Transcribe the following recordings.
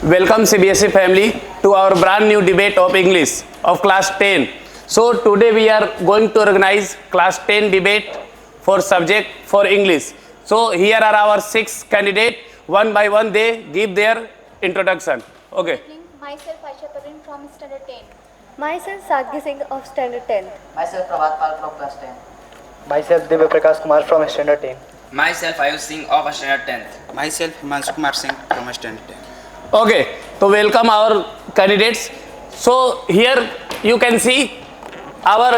Welcome CBSE family to our brand new debate of English of class 10. So today we are going to organize class 10 debate for subject for English. So here are our 6 candidates. One by one they give their introduction. Okay. Myself Aisha Tarun from Standard 10. Myself Sadhgi Singh of Standard 10. Myself Prabhat Pal from class 10. Myself Divya Prakash Kumar from Standard 10. Myself Ayush Singh of Standard 10th. Myself Himanshu Kumar Singh from Standard 10. Okay. So welcome our candidates. So here you can see our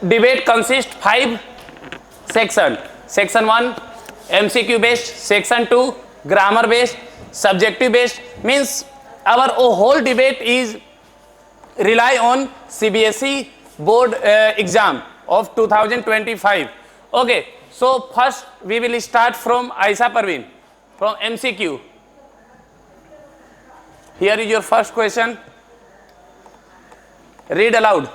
debate consists 5 section. Section 1 MCQ based, section 2 grammar based, subjective based, means our whole debate is rely on CBSE board exam of 2025. Okay, so first we will start from Aisha Parveen from MCQ. Here is your first question. Read aloud.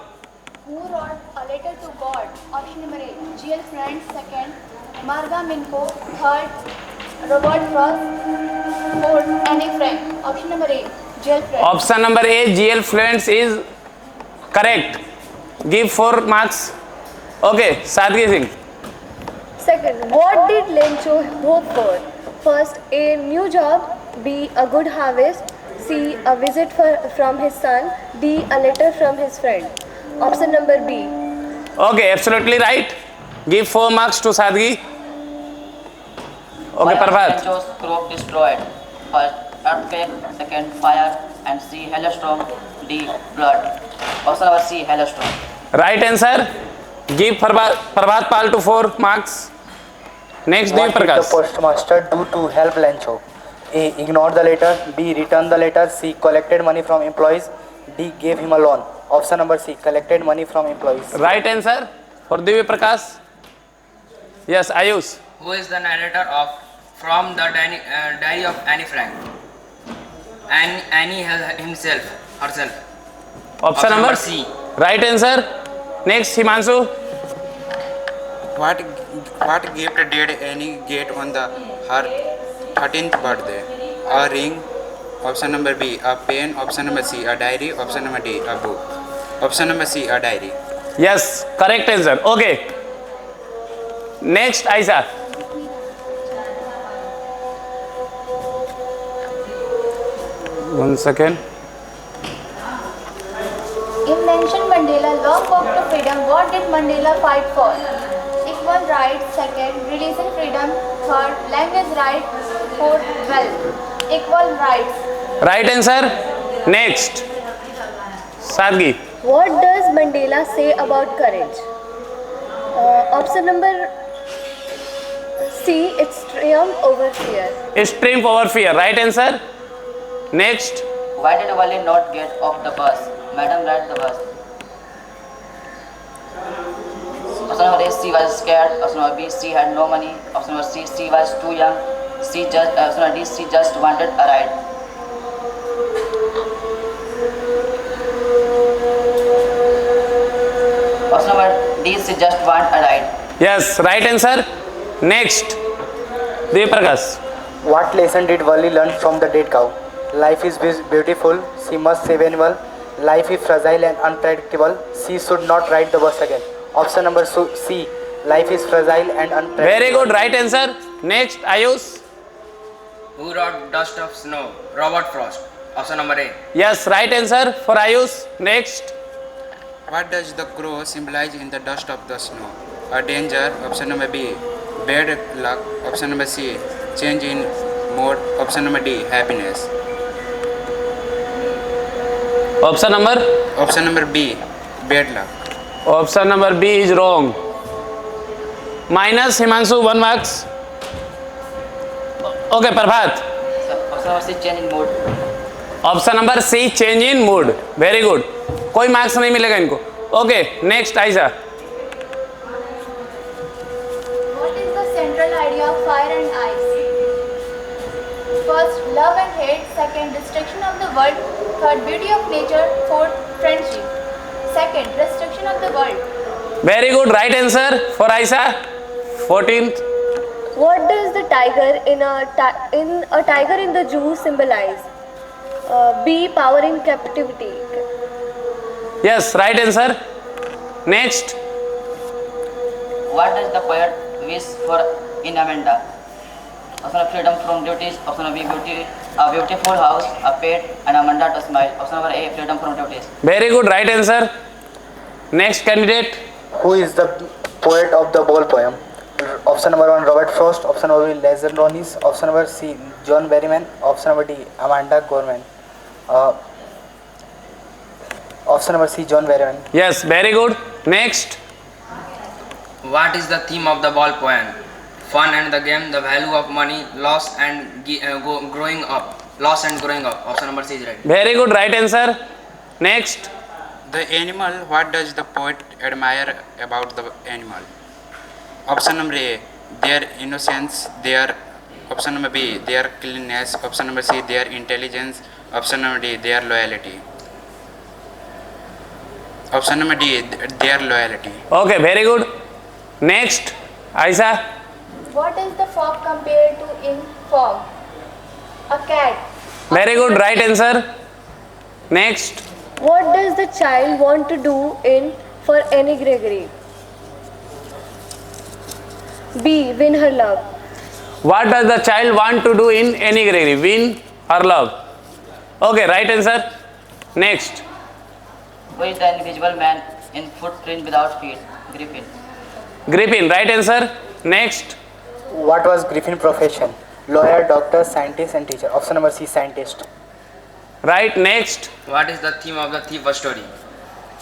Who wrote a letter to God? Option number A. GL Friends. Second, Marga Minko. Third, Robert Frost. Fourth, Anne Frank. Option number A. GL Friends. Option number A, GL Fluents is correct. Give 4 marks. Okay, Sadhgi Singh. Second, what did Lencho hope for? First, a new job. B, a good harvest. C, a visit from his son. D, a letter from his friend. Option number B. Okay, absolutely right. Give 4 marks to Sadhgi. Okay, Prabhat. Lencho's crop destroyed. First, earthquake. Second, fire. And C, hailstorm. D, flood. Option number C, hailstorm. Right answer. Give Prabhat Pal to 4 marks. Next, Dev What did the Prakash. postmaster do to help Lencho? A. Ignored the letter. B. Returned the letter. C. Collected money from employees. D. Gave him a loan. Option number C. Collected money from employees. Right answer for Dev Prakash. Yes, Ayush. Who is the narrator of from the diary of Anne Frank? Annie herself. Option number C. Right answer. Next, Himanshu. What gift did Annie get on her 13th birthday? A ring. Option number B, a pen. Option number C, a diary. Option number D, a book. Option number C, a diary. Yes, correct answer. Okay. Next, Aisha. One second. In mentioned Mandela long walk to freedom, what did Mandela fight for? Equal rights. Second, religion freedom. Third, language right. Fourth, wealth. Equal rights. Right answer. Next, Sadhgi. What does Mandela say about courage? Option number C, it's triumph over fear. Triumph over fear. Right answer. Next, Why did Wally not get off the bus? Madam, ride the bus. Option number A, C was scared. Option number B, C had no money. Option number C, C was too young. Option number D, C just wanted a ride. Option number D, C just want a ride. yes, right answer. Next, Dev Prakash. What lesson did Wally learn from the dead cow? Life is beautiful. She must save animal. Life is fragile and unpredictable. She should not ride the bus again. Option number C. Life is fragile and unpredictable. Very good. Right answer. Next, Ayush. Who wrote Dust of Snow? Robert Frost. Option number A. Yes, right answer for Ayush. Next, What does the crow symbolize in the dust of the snow? A danger. Option number B, bad luck. Option number C, change in mode. Option number D, happiness. option number. Option number B, bad luck. Option number B is wrong. Minus Himanshu 1 marks. Okay, Prabhat. Option number C, change in mood. Option number C, change in mood. Very good. कोई marks नहीं मिलेगा इनको. Okay, next Ayesha. What is the central idea of fire and ice? First, love and hate. Second, destruction of the world. Third, beauty of nature. Fourth, friendship. Second, destruction of the world. Very good. Right answer for Ayesha. 14th. What does the tiger in a tiger in the zoo symbolize? B. Power in captivity. Yes, right answer. Next. What does the poet wish for in Amanda? Option of freedom from duties. Option B, a beautiful house, a pet, and Amanda to smile. Option number A, freedom from duties. Very good, right answer. Next candidate. Who is the poet of the ball poem? Option number 1, Robert Frost. Option number B, Leslie Ronis. Option number C, John Berryman. Option number D, Amanda Gorman. Option number C, John Berryman. Yes, very good. Next. What is the theme of the ball poem? Fun and the game, the value of money, loss and growing up. Loss and growing up. Option number C is right. Very good, right answer. Next. The animal, what does the poet admire about the animal? Option number A, their innocence, option number B, their cleanliness, option number C, their intelligence, option number D, their loyalty. Option number D, their loyalty. Okay, very good. Next. Aisha. What is the frog compared to in form? A cat. Very good, right answer. Next. What does the child want to do in for Annie Gregory? B. Win her love. What does the child want to do in Annie Gregory? Win or love? Okay, right answer. Next. Who is the invisible man in footprint without feet? Griffin. Griffin, right answer. Next. What was Griffin's profession? Lawyer, doctor, scientist, and teacher. Option number C, scientist. Right, next. What is the theme of the thief story?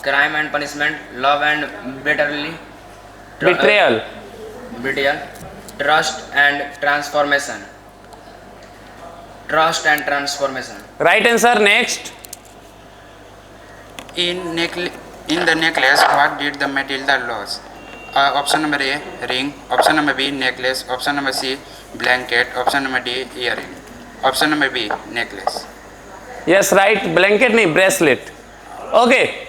Crime and punishment, love and betrayal. Betrayal. Betrayal. Trust and transformation. Trust and transformation. Right answer. Next. In the necklace, what did the Matilda lose? Option number A, ring. Option number B, necklace. Option number C, blanket. Option number D, earring. Option number B, necklace. Yes, right. Blanket nahi, bracelet. Okay.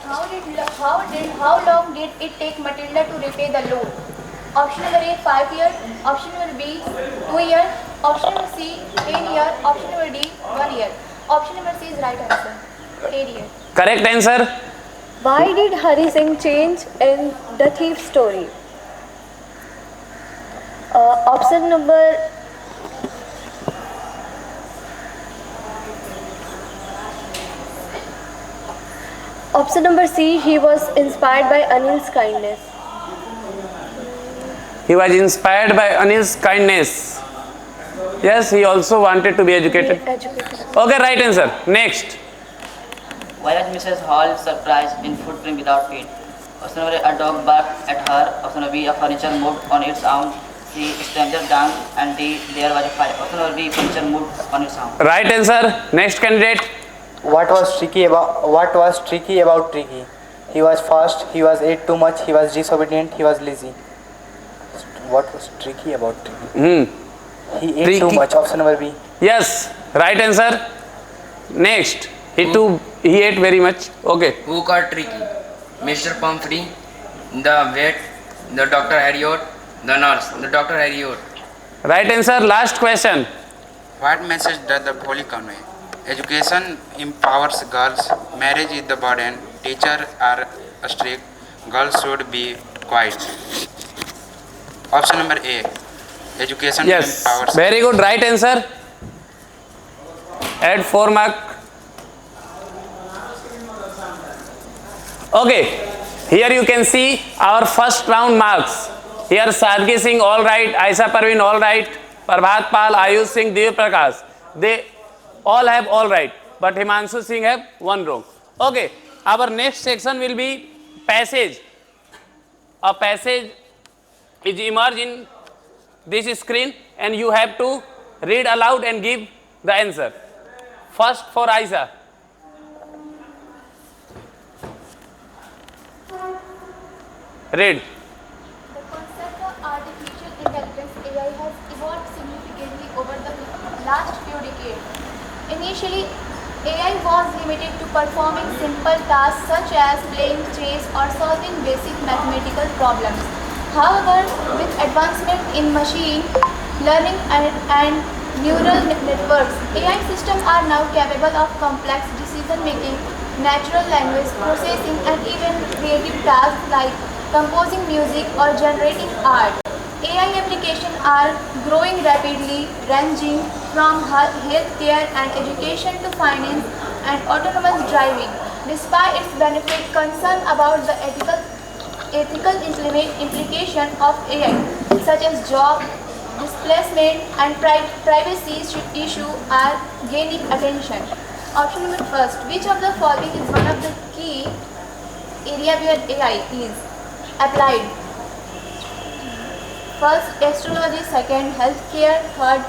How long did it take Matilda to repay the loan? Option number A, 5 years. Option number B, 2 years. Option number C, 10 years. Option number D, 1 year. Option number C is right answer. 10 years. Correct answer. Why did Hari Singh change in the thief story? Option number C, he was inspired by Anil's kindness. He was inspired by Anil's kindness. Yes, he also wanted to be educated. Okay, right answer. Next. Why was Mrs. Hall surprised in footprint without feet? Option number A, a dog barked at her. Option number B, a furniture moved on its own. C, stranger danced, and D, there was a fire. Option number B, furniture moved on its own. Right answer. Next candidate. What was tricky about Tricky? He was fast, he was ate too much, he was disobedient, he was lazy. What was tricky about Tricky? He ate too Tricky. much. Option number B. Yes, right answer. Next. He ate very much. Okay. Who caught Tricky? Mr. Pumphrey, the vet, the Dr. Harriot, the nurse, the Dr. Harriot. Right answer. Last question. What message does the poly convey? Education empowers girls, marriage is the burden, teachers are strict, girls should be quiet. Option number A, education Yes. empowers. Very good. Right answer. Add 4 mark. Okay. Here you can see our first round marks. Here Sadgi Singh all right, Aisha Parveen all right, Prabhat Pal, Ayush Singh, Dev Prakash. They all have all right, but Himanshu Singh have 1 wrong. Okay. Our next section will be passage. A passage is emerged in this screen and you have to read aloud and give the answer. First for Aisha. Read. The concept of artificial intelligence AI has evolved significantly over the last few decades. Initially, AI was limited to performing simple tasks such as playing chess or solving basic mathematical problems. However, with advancement in machine learning and neural networks. AI systems are now capable of complex decision making, natural language processing, and even creative tasks like composing music or generating art. AI applications are growing rapidly, ranging from healthcare and education to finance and autonomous driving. Despite its benefit, concern about the ethical implication of AI, such as job displacement and privacy issue are gaining attention. Option number first, which of the following is one of the key area where AI is applied? First, astrology. Second, healthcare. Third,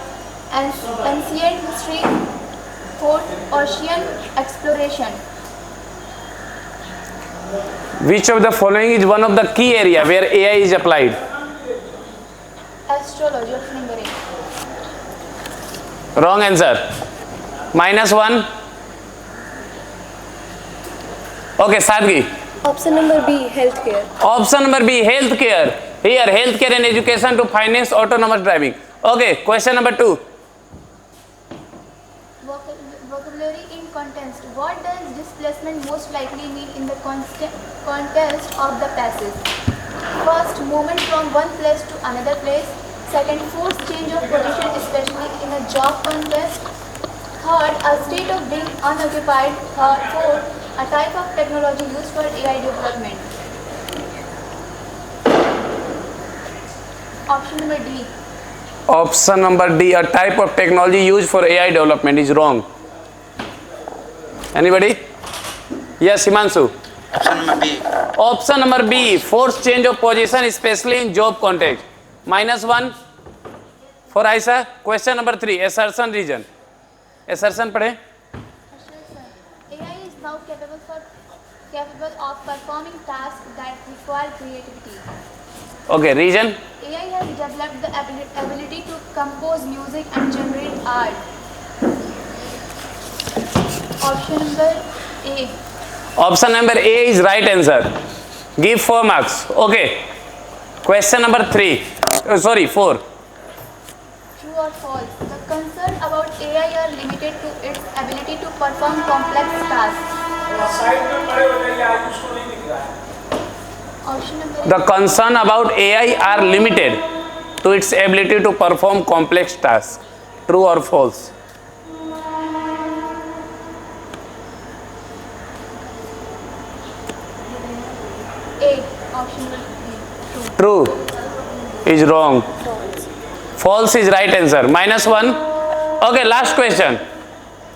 ancient history. Fourth, ocean exploration. Which of the following is one of the key area where AI is applied? Astrology. Option number A. Wrong answer. -1. Okay, Sadhgi. Option number B, healthcare. Option number B, healthcare. Here, healthcare and education to finance autonomous driving. Okay, question number 2. Vocabulary in context. What does displacement most likely mean in the context of the passage? First, movement from one place to another place. Second, forced change of position, especially in a job context. Third, a state of being unoccupied. Fourth, a type of technology used for AI development. Option number D. Option number D, a type of technology used for AI development, is wrong. Anybody? Yes, Himanshu. Option number B. Option number B, forced change of position, especially in job context. -1 for Aisha. Question number 3, assertion reason. Assertion पढ़े. AI is now capable of performing tasks that require creativity. Okay, reason. AI has developed the ability to compose music and generate art. Option number A. Option number A is right answer. Give 4 marks. Okay. Question number 3. Sorry, 4. True or false? The concern about AI are limited to its ability to perform complex tasks. Option number The concern about AI are limited to its ability to perform complex tasks. True or false? A. Option number B. True is wrong. False is right answer. -1. Okay, last question.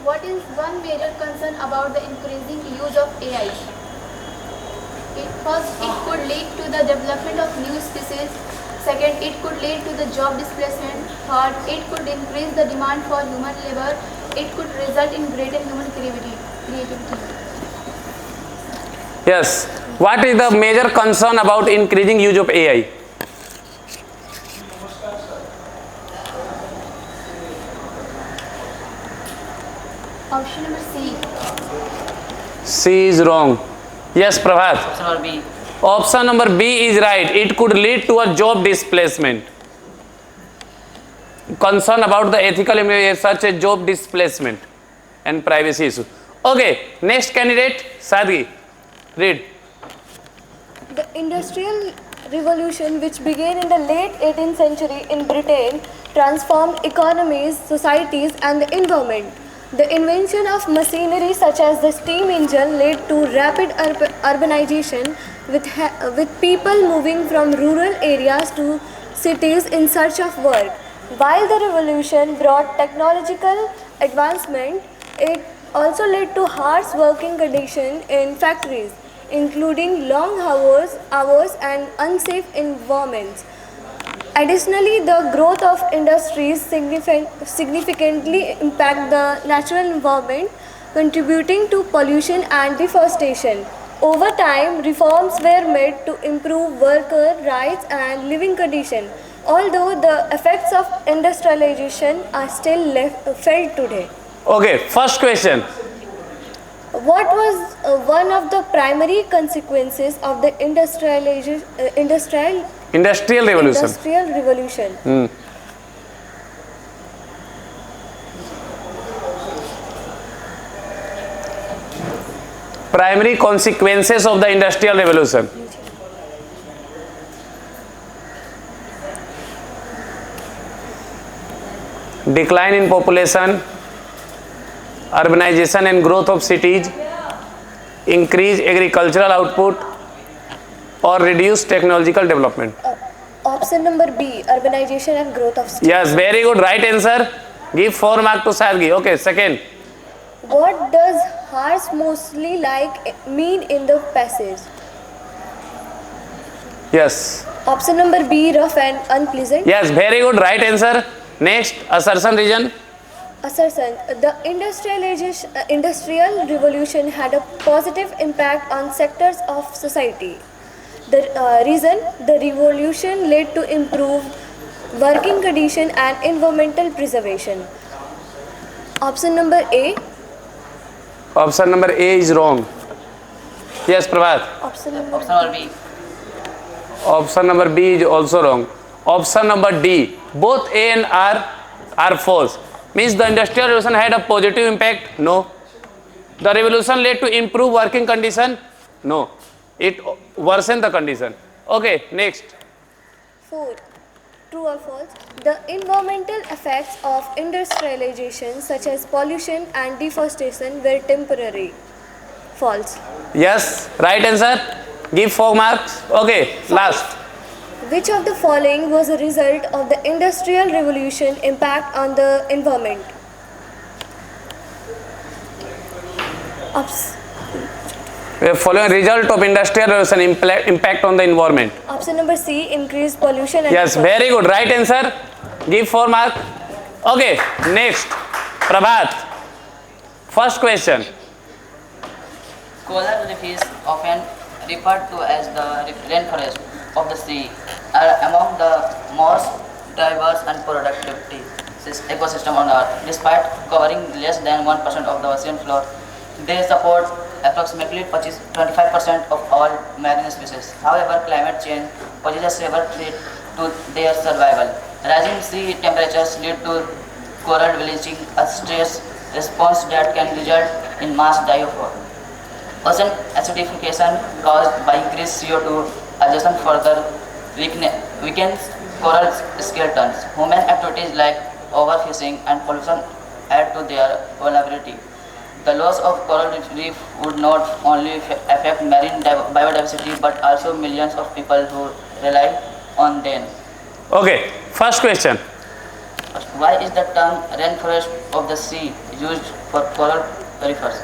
What is one major concern about the increasing use of AI? First, it could lead to the development of new species. Second, it could lead to the job displacement. Third, it could increase the demand for human labor. It could result in greater human creativity. Yes. What is the major concern about increasing use of AI? Option number C. C is wrong. Yes, Prabhat. Option number B. Option number B is right. It could lead to a job displacement. Concern about the ethical implications such as job displacement and privacy issue. Okay, next candidate, Sadhgi. Read. The Industrial Revolution, which began in the late 18th century in Britain, transformed economies, societies, and the environment. The invention of machinery such as the steam engine led to rapid urbanization, with people moving from rural areas to cities in search of work. While the revolution brought technological advancement, it also led to harsh working conditions in factories, including long hours and unsafe environments. Additionally, the growth of industries significantly impact the natural environment, contributing to pollution and deforestation. Over time, reforms were made to improve worker rights and living conditions, although the effects of industrialization are still felt today. Okay, first question. What was one of the primary consequences of the industrial Industrial revolution. Primary consequences of the Industrial Revolution. Decline in population, urbanization and growth of cities, increase agricultural output, or reduce technological development. Option number B, urbanization and growth of cities. Yes, very good, right answer. Give 4 marks to Sargi. Okay, second. What does harsh mostly like mean in the passage? Yes. Option number B, rough and unpleasant. Yes, very good, right answer. Next, assertion reason. Assertion. The industrial revolution had a positive impact on sectors of society. The reason, the revolution led to improved working condition and environmental preservation. Option number A. Option number A is wrong. Yes, Prabhat. Option number Option number B. Option number B is also wrong. Option number D, both A and R are false. Means the industrial revolution had a positive impact? No. The revolution led to improve working condition? No. It worsened the condition. Okay, next. 4. True or false? The environmental effects of industrialization such as pollution and deforestation were temporary. False. Yes, right answer. Give 4 marks. Okay, last. Which of the following was a result of the Industrial Revolution impact on the environment? Following result of industrial revolution impact on the environment. Option number C, increased pollution and Yes, very good. Right answer. Give 4 marks. Okay, next. Prabhat. First question. Coral reef is often referred to as the rainforest of the sea, are among the most diverse and productive ecosystem on Earth. Despite covering less than 1% of the ocean floor, they support approximately 25% of all marine species. However, climate change poses a severe threat to their survival. Rising sea temperatures lead to coral bleaching, a stress response that can result in mass die-off. Ocean acidification caused by increased CO2 adsorption further weakens coral skeletons. Human activities like overfishing and pollution add to their vulnerability. The loss of coral reef would not only affect marine biodiversity but also millions of people who rely on them. Okay, first question. Why is the term rainforest of the sea used for coral reefs?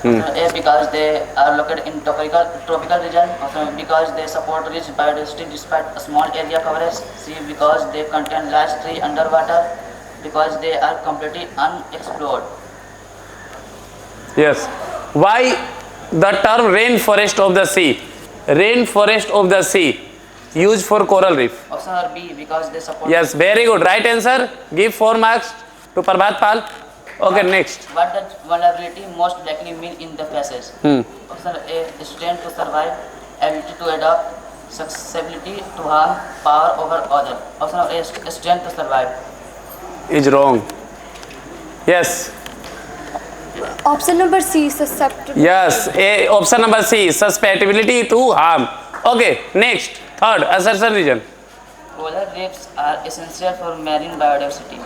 A, because they are located in tropical region. Also, because they support rich biodiversity despite a small area coverage. C, because they contain large trees underwater. Because they are completely unexplored. Yes. Why the term rainforest of the sea? Rainforest of the sea used for coral reef. Option number B, because they support. Yes, very good. Right answer. Give 4 marks to Prabhat Pal. Okay, next. What does vulnerability most likely mean in the passage? Option A, strength to survive, ability to adapt, susceptibility to harm, power over other. Option A, strength to survive. Is wrong. Yes. Option number C, susceptible. Yes. A, option number C, susceptibility to harm. Okay, next. Third, assertion reason. Coral reefs are essential for marine biodiversity.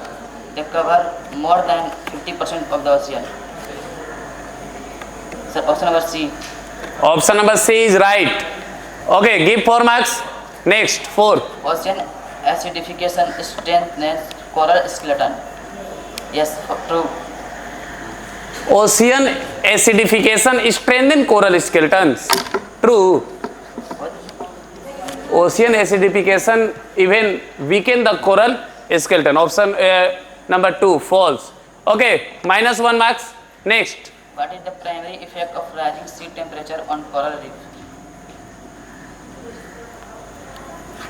They cover more than 50% of the ocean. So option number C. Option number C is right. Okay, give 4 marks. Next, 4. Ocean acidification strengthens coral skeleton. Yes, true. Ocean acidification strengthens coral skeletons. True. Ocean acidification even weaken the coral skeleton. Option number 2, false. Okay, minus 1 marks. Next. What is the primary effect of rising sea temperature on coral reef?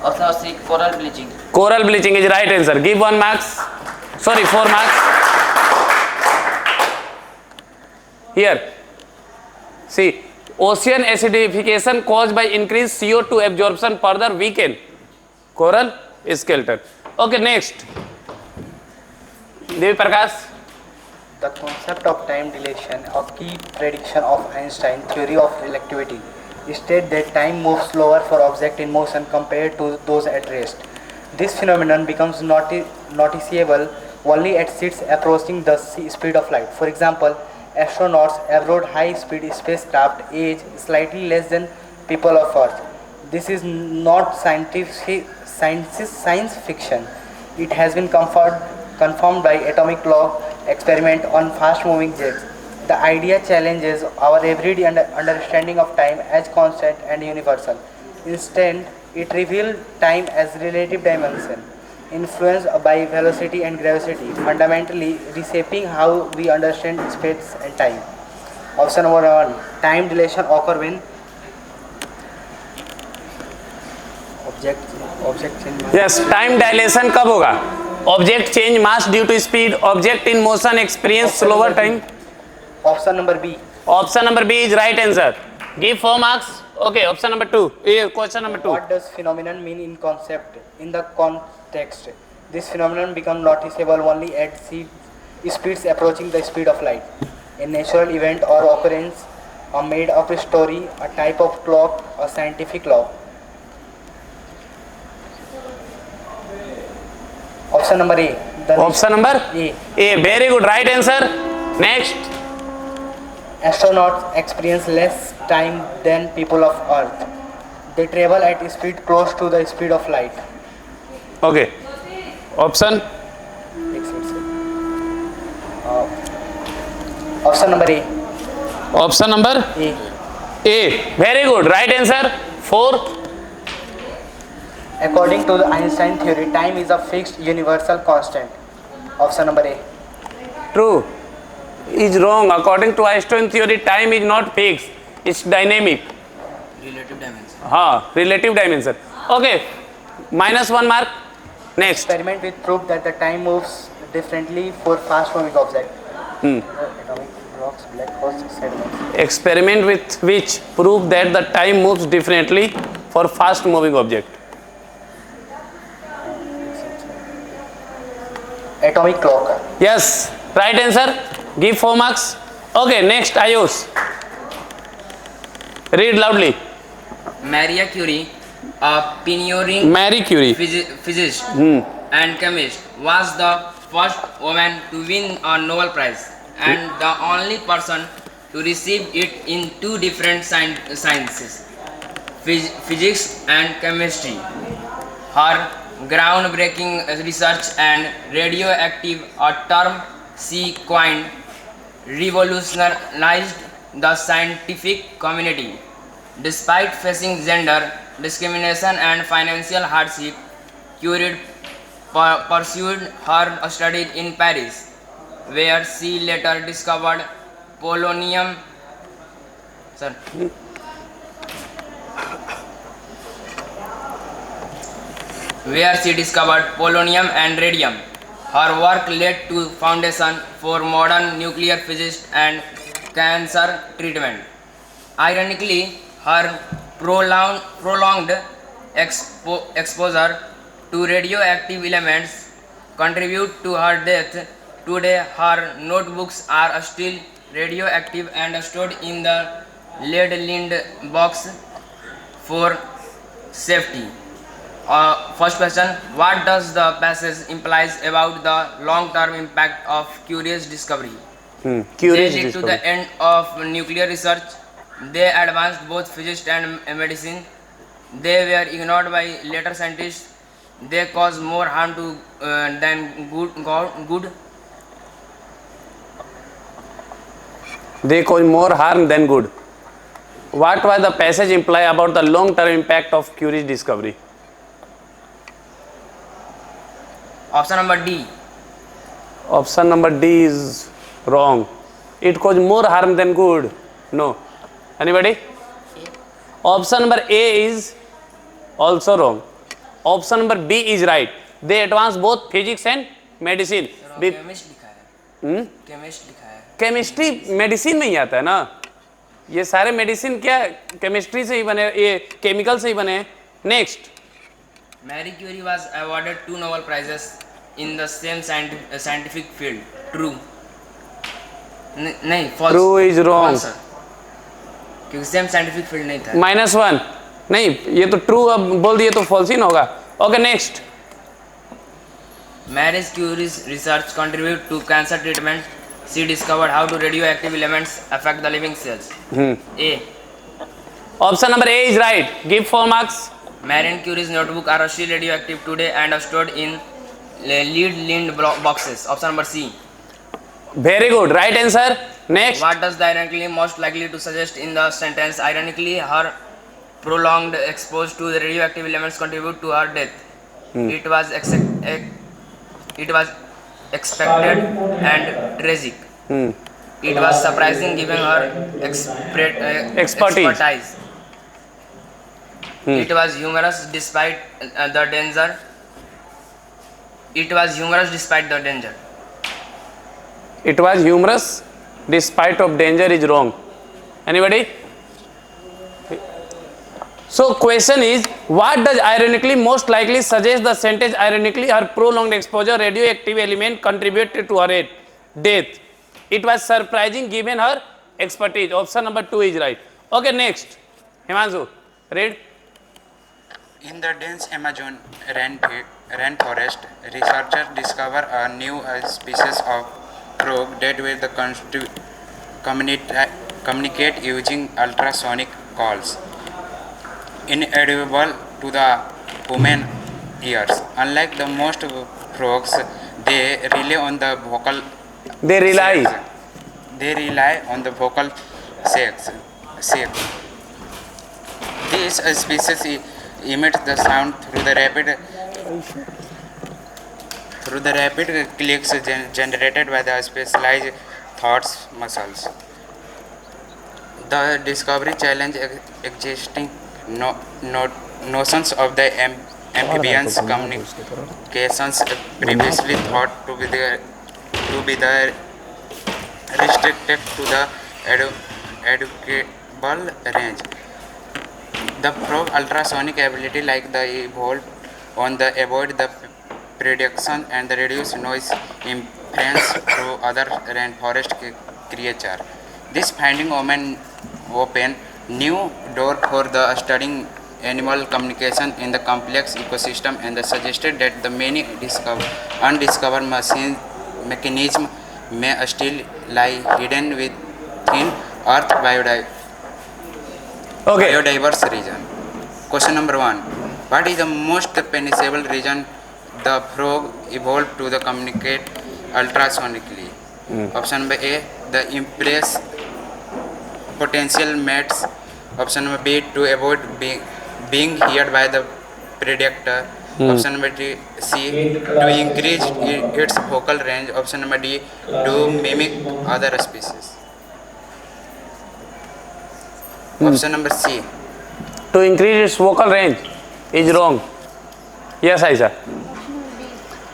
Option number C, coral bleaching. Coral bleaching is right answer. Give 1 marks. Sorry, 4 marks. Here. See, ocean acidification caused by increased CO2 absorption further weaken coral skeleton. Okay, next. Devi Prakash. The concept of time dilation, a key prediction of Einstein's theory of relativity, states that time moves slower for objects in motion compared to those at rest. This phenomenon becomes noticeable only at speeds approaching the speed of light. For example, astronauts aboard high-speed spacecraft age slightly less than people of Earth. This is not science fiction. It has been confirmed by atomic clock experiment on fast-moving jets. The idea challenges our everyday understanding of time as constant and universal. Instead, it reveals time as relative dimension, influenced by velocity and gravity, fundamentally reshaping how we understand space and time. Option number 1. Time dilation occurs when object change mass. Yes, time dilation कब होगा? Object change mass due to speed, object in motion experience slower time. Option number B. Option number B is right answer. Give 4 marks. Okay, option number 2. ये question number 2. What does phenomenon mean in concept? In the context, this phenomenon becomes noticeable only at speeds approaching the speed of light. A natural event or occurrence, a made-up story, a type of clock, a scientific law. Option number A. Option number A. A, very good, right answer. Next. Astronauts experience less time than people of Earth. They travel at speed close to the speed of light. Okay, option. Option number A. Option number A. A, very good, right answer. 4. According to the Einstein theory, time is a fixed universal constant. Option number A. True. Is wrong. According to Einstein theory, time is not fixed. It's dynamic. Relative dimension. हाँ, relative dimension. Okay. -1 mark. Next. Experiment with proof that the time moves differently for fast-moving objects. Atomic clocks, black holes, sediments. Experiment with which prove that the time moves differently for fast moving object. Atomic clock. Yes, right answer. Give 4 marks. Okay, next Ayush. Read loudly. Maria Curie, a pioneering Marie Curie. physicist and chemist, was the first woman to win a Nobel Prize and the only person to receive it in 2 different sciences, physics and chemistry. Her groundbreaking research and radioactive, a term she coined, revolutionized the scientific community. Despite facing gender discrimination and financial hardship, Curie pursued her studies in Paris, where she later discovered polonium. Sir. Where she discovered polonium and radium. Her work led to foundation for modern nuclear physics and cancer treatment. Ironically, her prolonged exposure to radioactive elements contribute to her death. Today, her notebooks are still radioactive and stored in the lead-lined box for safety. First question, what does the passage implies about the long-term impact of Curie's discovery? Curie's They led to the end of nuclear research. They advanced both physics and medicine. They were ignored by later scientists. They caused more harm than good. They cause more harm than good. What was the passage imply about the long-term impact of Curie's discovery? Option number D. Option number D is wrong. It caused more harm than good. No. Anybody? Option number A is also wrong. Option number B is right. They advanced both physics and medicine. Chemist लिखा है. Chemist लिखा है. Chemistry medicine में ही आता है ना. ये सारे मेडिसिन क्या केमिस्ट्री से ही बने, ये केमिकल से ही बने. Next. Marie Curie was awarded 2 Nobel Prizes in the same scientific field. True. नहीं false. True is wrong. False, sir. क्योंकि सेम साइंटिफिक फील्ड नहीं था. -1 नहीं, ये तो ट्रू अब बोल दिए तो फॉल्स ही ना होगा. Okay next. Marie Curie's research contribute to cancer treatment. She discovered how to radioactive elements affect the living cells. A. Option number A is right. Give 4 marks. Marie Curie's notebook are still radioactive today and are stored in lead-lined boxes. Option number C. Very good. Right answer. Next. What does the ironically most likely to suggest in the sentence? Ironically, her prolonged exposure to the radioactive elements contribute to her death. It was expected and tragic. It was surprising given her expertise. It was humorous despite the danger. It was humorous despite the danger. It was humorous despite of danger is wrong. Anybody? So question is, what does ironically most likely suggest the sentence? Ironically, her prolonged exposure radioactive element contributed to her death. It was surprising given her expertise. Option number 2 is right. Okay, next. Himanshu, read. In the dense Amazon rainforest, researchers discover a new species of frog that will communicate using ultrasonic calls, inaudible to the human ears. Unlike the most frogs, they rely on the vocal. They rely. They rely on the vocal sacs. This species emits the sound through the rapid clicks generated by the specialized thought muscles. The discovery challenged existing notions of the amphibians communications previously thought to be restricted to the educable range. The frog ultrasonic ability like the evolved on the avoid the prediction and the reduce noise interference through other rainforest creature. This finding open new door for the studying animal communication in the complex ecosystem and suggested that the many undiscovered mechanisms may still lie hidden within Earth biodiverse region. Question number 1. What is the most penetrable region the frog evolved to communicate ultrasonically? Option number A, the impress potential mates. Option number B, to avoid being heard by the predator. Option number C, to increase its vocal range. Option number D, to mimic other species. Option number C. To increase its vocal range is wrong. Yes, Aisha.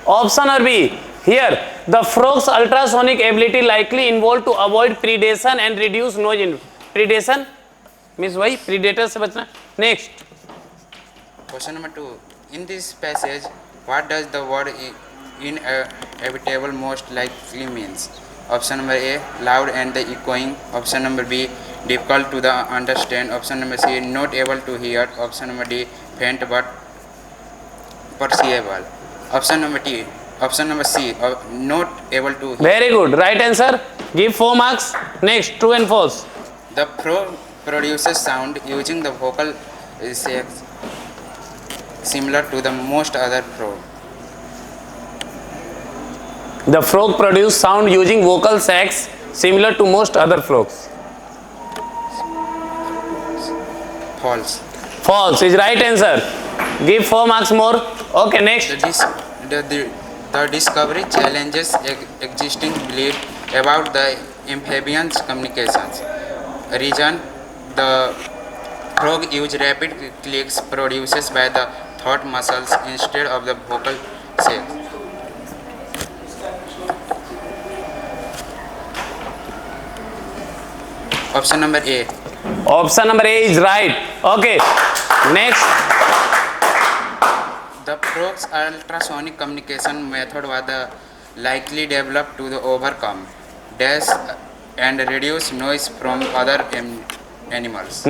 Option or B. Here, the frog's ultrasonic ability likely involved to avoid predation and reduce noise in predation means why predator से बचना. Next. Question number 2. In this passage, what does the word inevitable most likely means? Option number A, loud and echoing. Option number B, difficult to understand. Option number C, not able to hear. Option number D, faint but perceivable. Option number C, not able to hear. Very good. Right answer. Give 4 marks. Next, true and false. The frog produces sound using the vocal sacs similar to the most other frog. The frog produce sound using vocal sacs similar to most other frogs. False. False is right answer. Give 4 marks more. Okay, next. The discovery challenges existing belief about the amphibians' communications region. The frog use rapid clicks produced by the throat muscles instead of the vocal sacs. Option number A. Option number A is right. Okay, next. The frog's ultrasonic communication method was likely developed to overcome and reduce noise from other animals.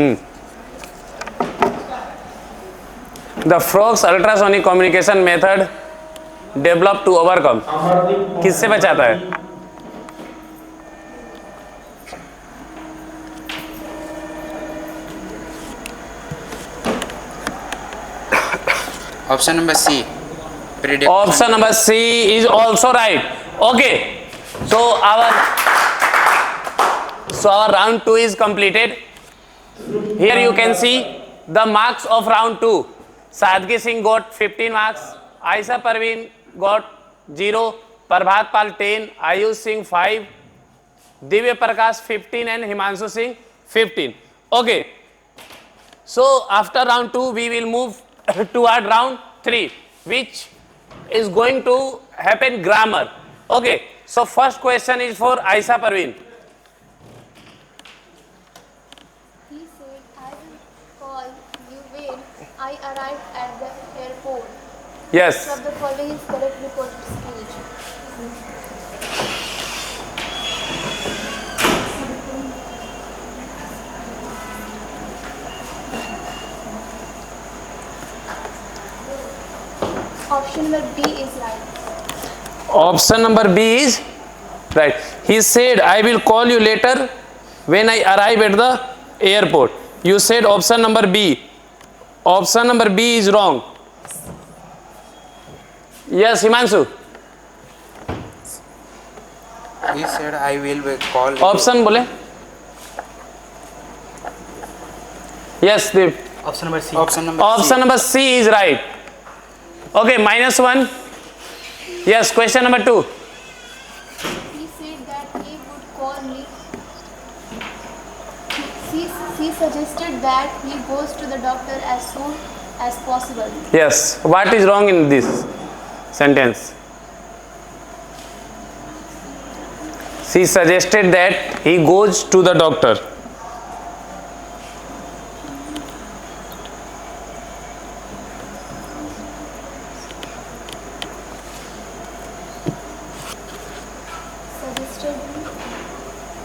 The frog's ultrasonic communication method developed to overcome. किससे बचाता है? Option number C. Prediction. Option number C is also right. Okay. So our round 2 is completed. Here you can see the marks of round 2. Sadhgi Singh got 15 marks. Aisha Parveen got 0. Prabhat Pal 10. Ayush Singh 5. Divya Prakash 15 and Himanshu Singh 15. Okay. So after round 2 we will move toward round 3, which is going to happen grammar. Okay. So first question is for Aisha Parveen. He said, I will call you when I arrive at the airport. Yes. Which of the following is correctly put to speech? Option number B is right. Option number B is right. He said, I will call you later when I arrive at the airport. You said option number B. Option number B is wrong. Yes, Himanshu. He said, I will call you. Option बोले. Yes, Dev. Option number C. Option number C is right. Okay, -1. Yes, question number 2. He said that he would call me. He suggested that he goes to the doctor as soon as possible. Yes. What is wrong in this sentence? She suggested that he goes to the doctor.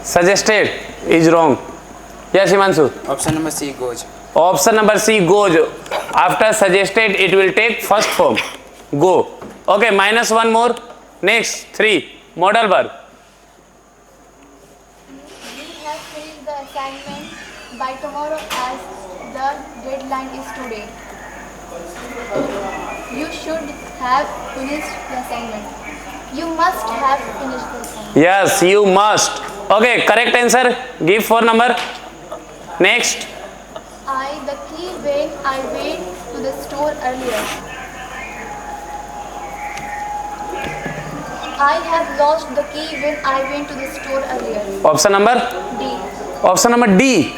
Suggested is wrong. Yes, Himanshu. Option number C goes. Option number C goes. After suggested, it will take first form. Go. Okay, -1 more. Next, 3. Modal verb. You have finished the assignment by tomorrow as the deadline is today. You should have finished the assignment. You must have finished the assignment. Yes, you must. Okay, correct answer. Give 4 number. Next. The key when I went to the store earlier. I have lost the key when I went to the store earlier. Option number? D. Option number D.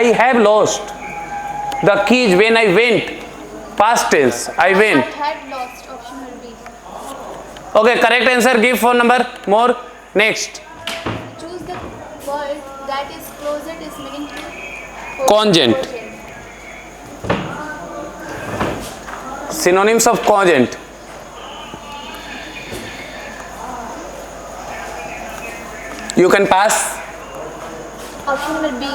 I have lost the keys when I went. Past tense. I went. I had lost. Option number B. Okay, correct answer. Give 4 number. More. Next. Choose the word that is closer is meaning to Congent. Synonyms of congent. You can pass. Option number B.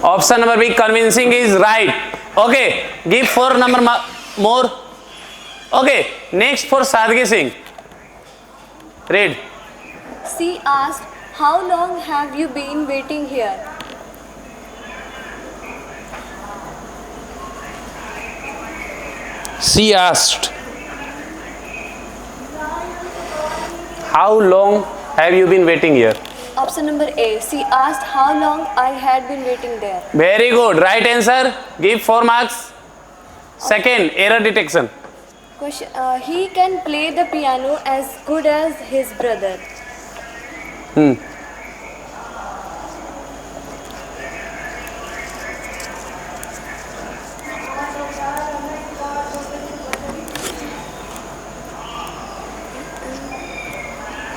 Option number B, convincing is right. Okay, give 4 number more. Okay, next for Sadhgi Singh. Read. She asked, how long have you been waiting here? She asked, how long have you been waiting here? Option number A. She asked how long I had been waiting there. Very good. Right answer. Give 4 marks. Second, error detection. Question, he can play the piano as good as his brother.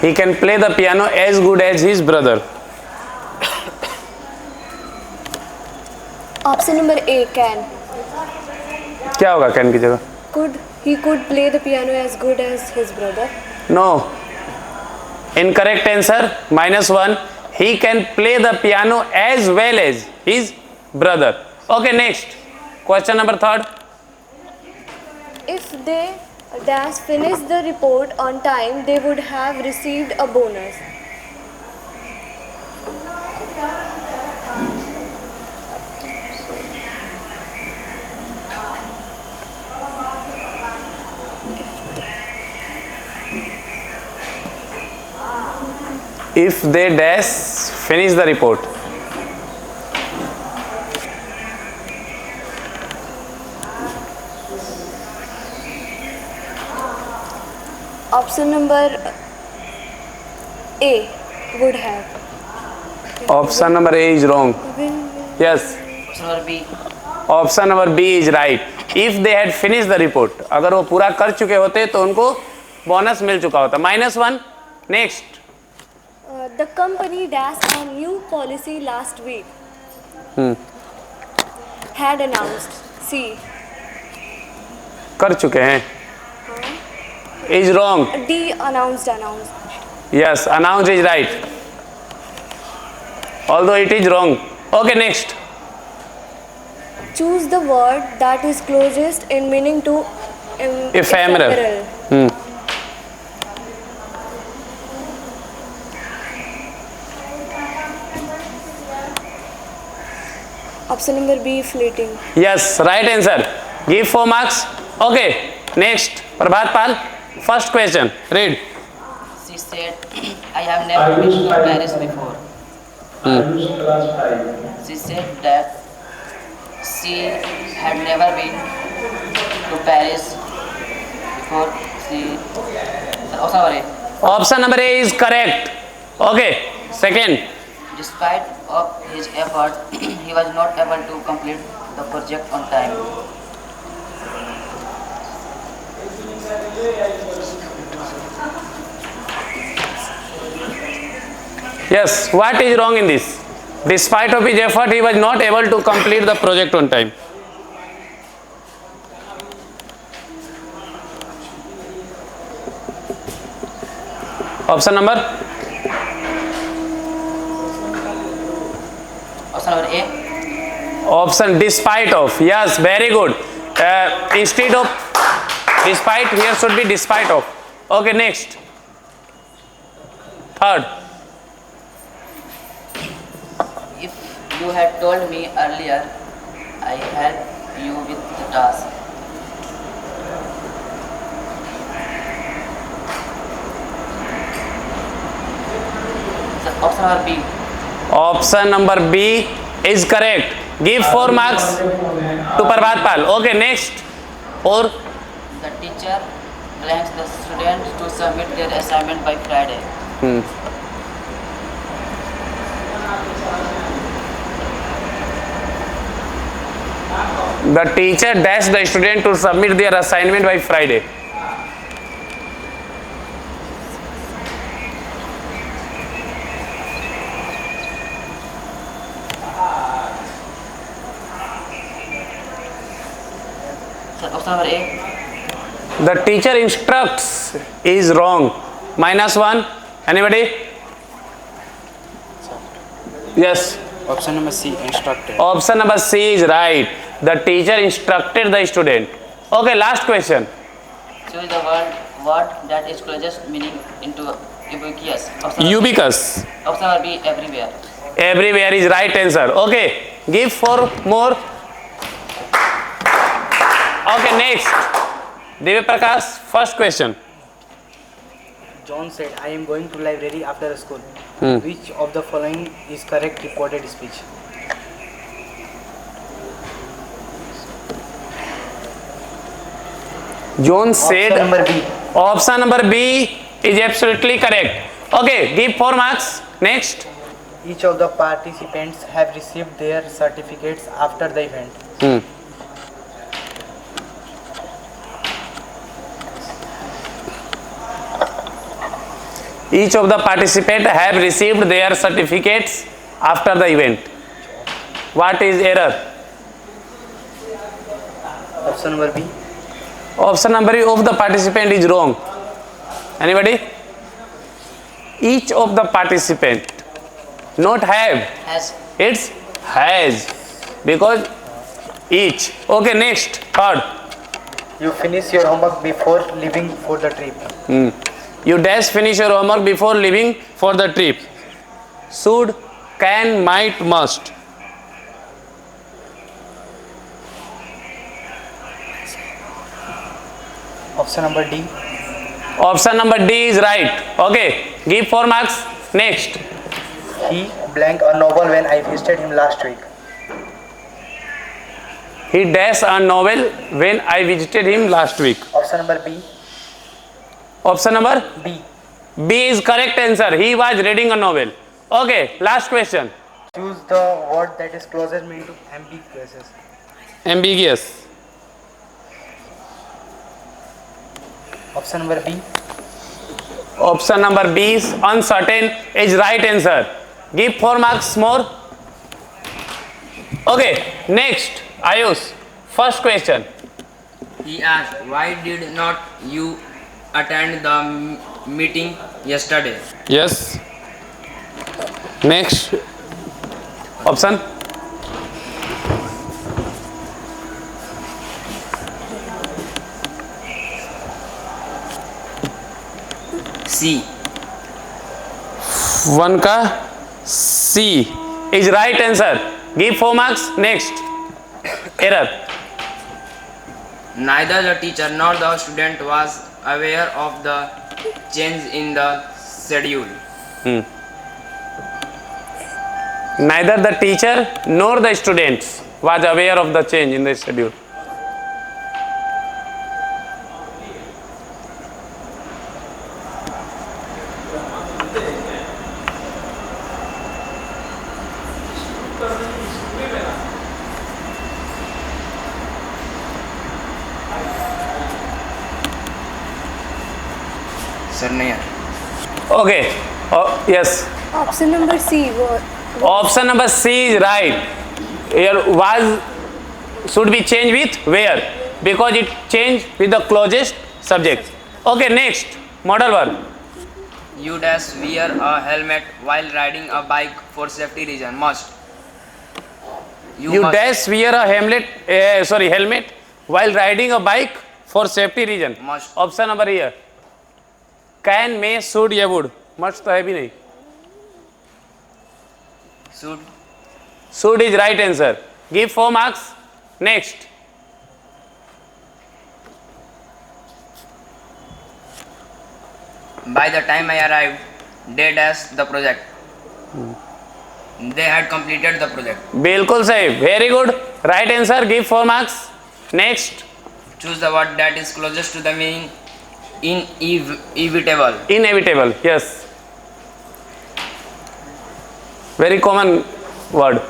He can play the piano as good as his brother. Option number A. Can. क्या होगा can की जगह? He could play the piano as good as his brother. No. Incorrect answer. -1. he can play the piano as well as his brother. Okay, next question number 3. If they dash finished the report on time, they would have received a bonus. If they dash finish the report. Option number A would have. Option number A is wrong. Yes. Option number B. Option number B is right. If they had finish the report, अगर वो पूरा कर चुके होते तो उनको bonus मिल चुका होता. -1. Next. The company dashed a new policy last week. Had announced. C. कर चुके हैं. Is wrong. D. Announced. Yes, announce is right. Although it is wrong. Okay, next. Choose the word that is closest in meaning to Ephemeral. Option number B, fleeting. Yes, right answer. Give 4 marks. Okay, next. Prabhat Pal, first question. Read. She said, I have never been to Paris before. She said that she had never been to Paris before. Option number A is correct. Okay, second. Despite of his effort, he was not able to complete the project on time. Yes, what is wrong in this? Despite of his effort, he was not able to complete the project on time. Option number? Option number A. Option despite of. Yes, very good. Instead of despite, here should be despite of. Okay, next. Third. If you had told me earlier, I help you with the task. Option number B. Option number B is correct. Give 4 marks to Prabhat Pal. Okay, next. Or The teacher plans the students to submit their assignment by Friday. the teacher dashed the student to submit their assignment by Friday. Option number A. The teacher instructs is wrong. -1. Anybody? Yes. Option number C, instructed. Option number C is right. The teacher instructed the student. Okay, last question. Choose the word that is closest meaning into ubiquitous. Ubicus. Option number B, everywhere. Everywhere is right answer. Okay, give 4 more. Okay, next. Divya Prakash, first question. John said, I am going to library after school. Which of the following is correct reported speech? John said. Option number B. Option number B is absolutely correct. Okay, give 4 marks. Next. Each of the participants have received their certificates after the event. Each of the participants have received their certificates after the event. What is error? Option number B. Option number B of the participant is wrong. Anybody? Each of the participant. Not have. Has. It's has. Because each. Okay, next. Third. You finish your homework before leaving for the trip. You dash finish your homework before leaving for the trip. Should, can, might, must. Option number D. Option number D is right. Okay, give 4 marks. Next. He blank a novel when I visited him last week. He dash a novel when I visited him last week. Option number B. Option number B. B is correct answer. He was reading a novel. Okay, last question. Choose the word that is closest meaning to ambiguous. Ambiguous. Option number B. Option number B is uncertain is right answer. Give 4 marks more. Okay, next. Ayush, first question. He asked, why did not you attend the meeting yesterday? Yes. Next. Option. C. One का C is right answer. Give 4 marks. Next. Error. Neither the teacher nor the student was aware of the change in the schedule. Neither the teacher nor the students was aware of the change in the schedule. Sir, नहीं है. Okay. Yes. Option number C. Option number C is right. Here was should be changed with where because it changed with the closest subject. Okay, next model verb. You dash wear a helmet while riding a bike for safety reason. Must. You must. dash wear a helmet while riding a bike for safety reason. Must. Option number here. Can, may, should या would. Must तो है भी नहीं. Should. Should is right answer. Give 4 marks. Next. By the time I arrived, they dashed the project. They had completed the project. बिल्कुल सही. Very good. Right answer. Give 4 marks. Next. Choose the word that is closest to the meaning. Inevitable. Inevitable. Yes. Very common word.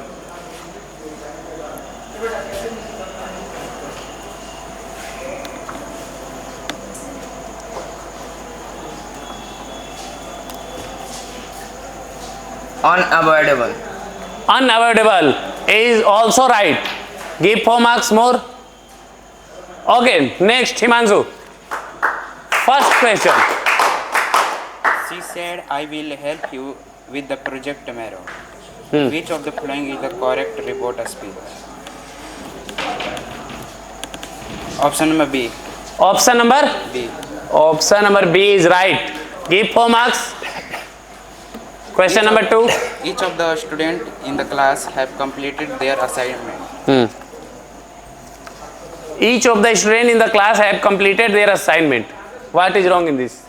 Unavoidable. Unavoidable is also right. Give 4 marks more. Okay, next Himanshu. First question. She said, I will help you with the project tomorrow. Which of the following is the correct report speech? Option number B. Option number B. Option number B is right. Give 4 marks. Question number 2. Each of the students in the class have completed their assignment. Each of the students in the class have completed their assignment. What is wrong in this?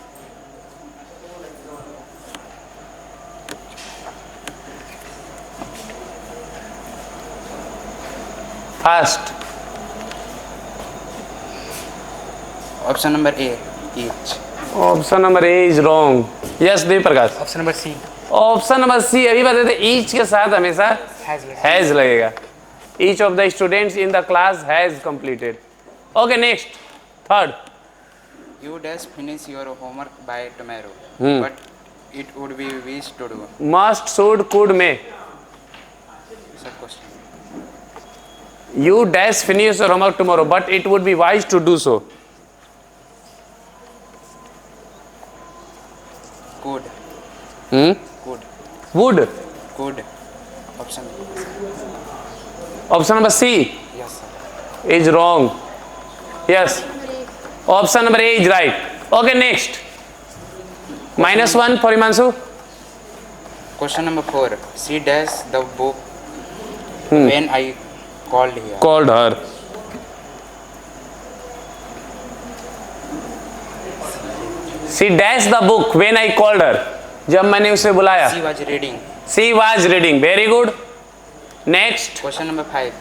First. Option number A. Each. Option number A is wrong. Yes, Dev Prakash. Option number C. Option number C अभी बताते थे each के साथ हमेशा has लगेगा. Each of the students in the class has completed. Okay, next third. You dash finish your homework by tomorrow. But it would be wish to do. Must, should, could, may. Sir, question. You dash finish your homework tomorrow, but it would be wise to do so. Could. Hmm? Could. Would. could. Option. Option number C Yes, sir. is wrong. Yes. Number A. Option number A is right. Okay, next. -1 for Himanshu. Question number 4. She dash the book when I called here. Called her. She dashed the book when I called her. जब मैंने उसे बुलाया. She was reading. She was reading. Very good. Next. Question number 5.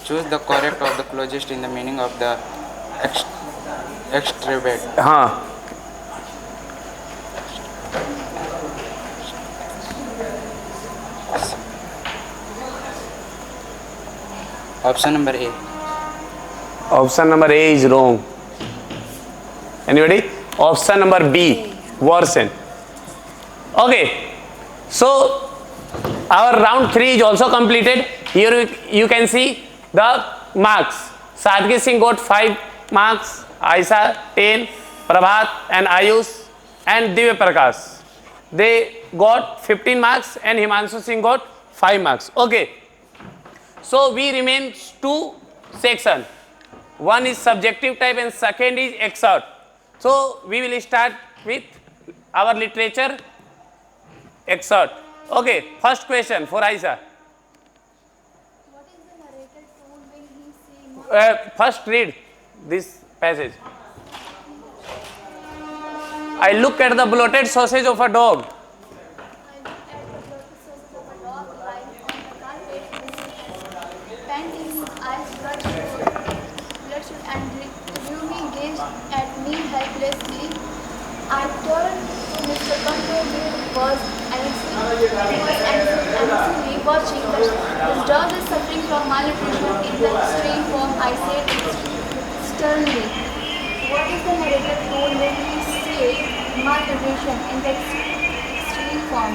Choose the correct of the closest in the meaning of the extravagant. हाँ. Option number A. Option number A is wrong. Anybody? Option number B, worsen. Okay. So our round 3 is also completed. Here you can see the marks. Sadhgi Singh got 5 marks, Aisha 10, Prabhat and Ayush and Divya Prakash. They got 15 marks and Himanshu Singh got 5 marks. Okay. So we remain 2 sections. One is subjective type and second is excerpt. So we will start with our literature excerpt. Okay, first question for Aisha. What is the narrator told when he say First read this passage. I look at the bloated sausage of a dog. I look at the blood of a dog lying on the carpet, pant in his eyes, bloodshot and gloomy, gazed at me helplessly. I turned to Mr. Bunker, who was anxiously watching. This dog is suffering from malnutrition in the extreme form, I said sternly. What is the narrator told when he say malnutrition in the extreme form?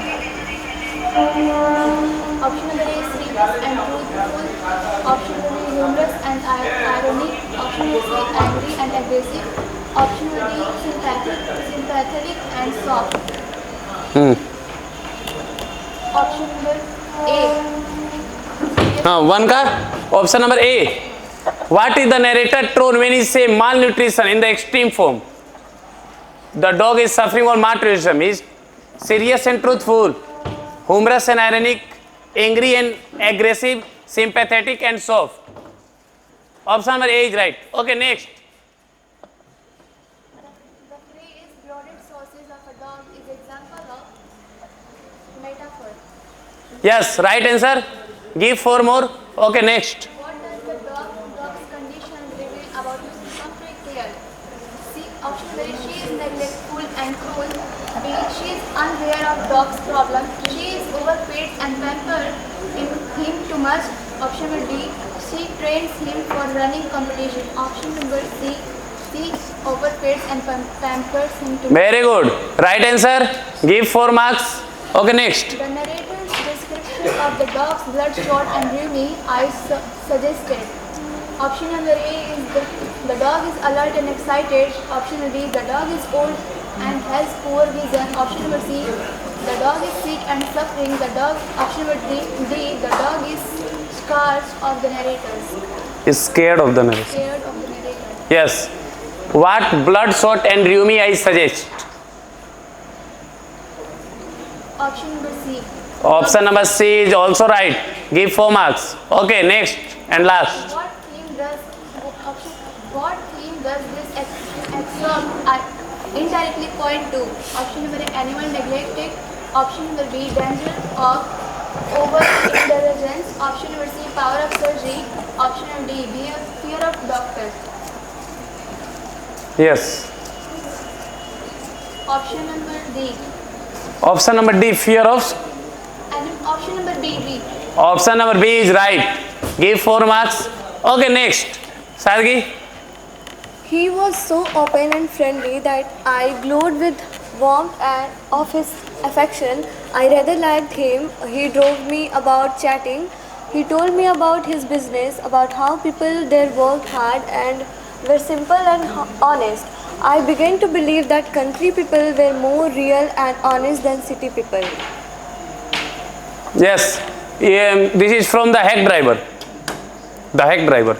Option number A, serious and truthful. Option number B, humorous and ironic. Option number C, angry and aggressive. Option number D, sympathetic and soft. Option number A. One का option number A. What is the narrator tone when he say malnutrition in the extreme form? The dog is suffering from malnutrition. He is serious and truthful, humorous and ironic, angry and aggressive, sympathetic and soft. Option number A is right. Okay, next. The phrase bloated sauces of a dog is example of metaphor. Yes, right answer. Give 4 more. Okay, next. What does the dog's condition reveal about his perfect care? C. Option A, she is neglectful and cruel. B. She is unaware of dog's problem. She is overfed and pampered him too much. Option number D. She trains him for running competition. Option number C. She overfeeds and pampers him too much. Very good. Right answer. Give 4 marks. Okay, next. The narrator's description of the dog's bloodshot and rheumy eyes suggested. Option number A is the dog is alert and excited. Option number B, the dog is old and has poor vision. Option number C, the dog is sick and suffering. Option number D, the dog is scared of the narrators. Is scared of the narrator. Scared of the narrator. Yes. What bloodshot and rheumy I suggest? Option number C. Option number C is also right. Give 4 marks. Okay, next and last. What theme does this excerpt indirectly point to? Option number A, animal neglected. Option number B, danger of overindulgence. Option number C, power of surgery. Option number D, fear of doctors. Yes. Option number D. Option number D, fear of. And option number B. Option number B is right. Give 4 marks. Okay, next. Sadhgi. He was so open and friendly that I glowed with warmth and of his affection. I rather liked him. He drove me about chatting. He told me about his business, about how people there worked hard and were simple and honest. I began to believe that country people were more real and honest than city people. Yes, this is from the hack driver. The hack driver.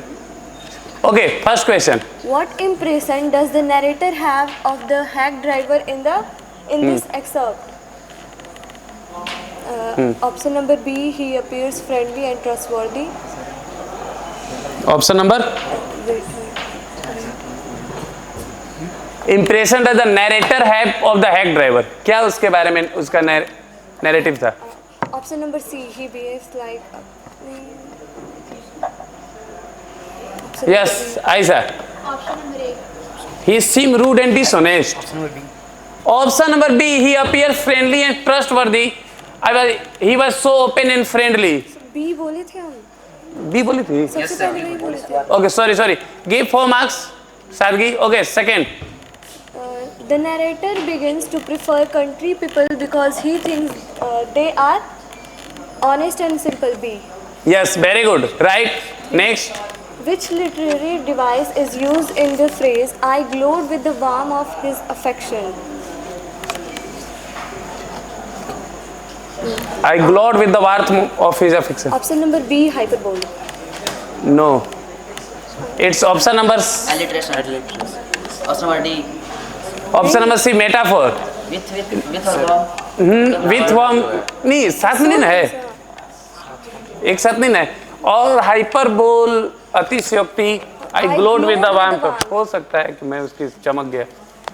Okay, first question. What impression does the narrator have of the hack driver in this excerpt? Option number B, he appears friendly and trustworthy. Option number? Wait. Impression does the narrator have of the hack driver. क्या उसके बारे में उसका narrative था? Option number C, he behaves like. Option Yes, Aisha. Option number A. He seemed rude and dishonest. Option number B, he appears friendly and trustworthy. He was so open and friendly. B बोले थे हम. B बोली थी. सबसे पहले वही बोले थे. Okay, sorry. Give 4 marks. Sadgi. Okay, second. The narrator begins to prefer country people because he thinks they are honest and simple. B. Yes, very good. Right. Next. Which literary device is used in the phrase "I glowed with the warmth of his affection"? I glowed with the warmth of his affection. Option number B, hyperbole. No. It's option number Alliteration. Option number D. option number C, metaphor. With or from? With warm नहीं साथ में नहीं ना है. एक साथ नहीं ना है. और हाइपरबोल अतिशयोक्ति I glowed with the warmth. हो सकता है कि मैं उसकी चमक गया.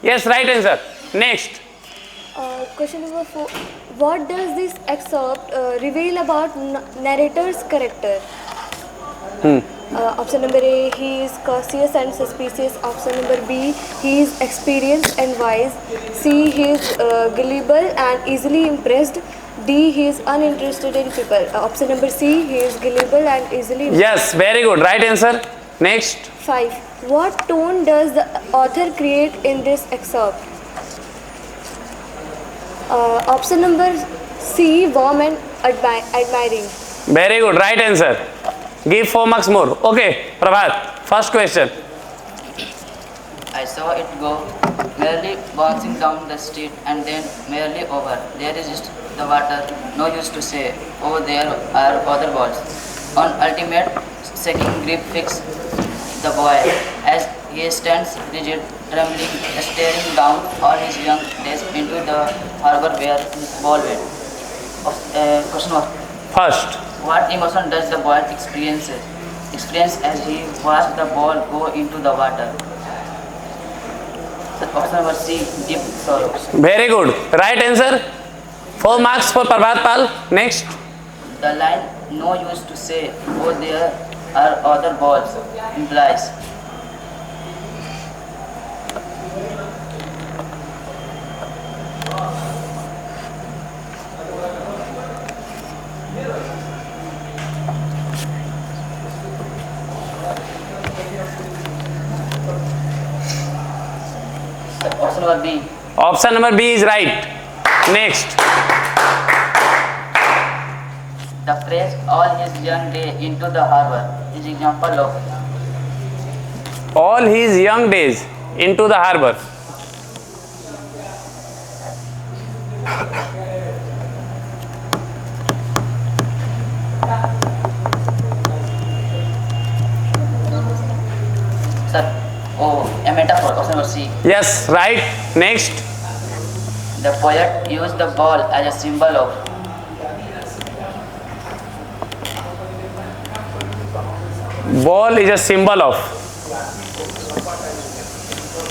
Yes, right answer. Next. Question number 4. What does this excerpt reveal about narrator's character? Option number A, he is cautious and suspicious. Option number B, he is experienced and wise. C, he is gullible and easily impressed. D, he is uninterested in people. Option number C, he is gullible and easily impressed. Yes, very good. Right answer. Next. 5. What tone does the author create in this excerpt? Option number C, warm and admiring. Very good. Right answer. Give 4 marks more. Okay, Prabhat. First question. I saw it go, merely bouncing down the street and then merely over. There is just the water, no use to say, oh there are other balls. On ultimate second grip fix the boy, as he stands rigid, trembling, staring down all his young days into the harbor where his ball went. Question 1. First. What emotion does the boy experience as he watched the ball go into the water? Option number C, deep sorrow. Very good. Right answer. 4 marks for Prabhat Pal. Next. The line, no use to say, oh there are other balls, implies. Option number B. Option number B is right. Next. The phrase all his young day into the harbor is example of. All his young days into the harbor. Sir, a metaphor. Option number C. Yes, right. Next. The poet used the ball as a symbol of. Ball is a symbol of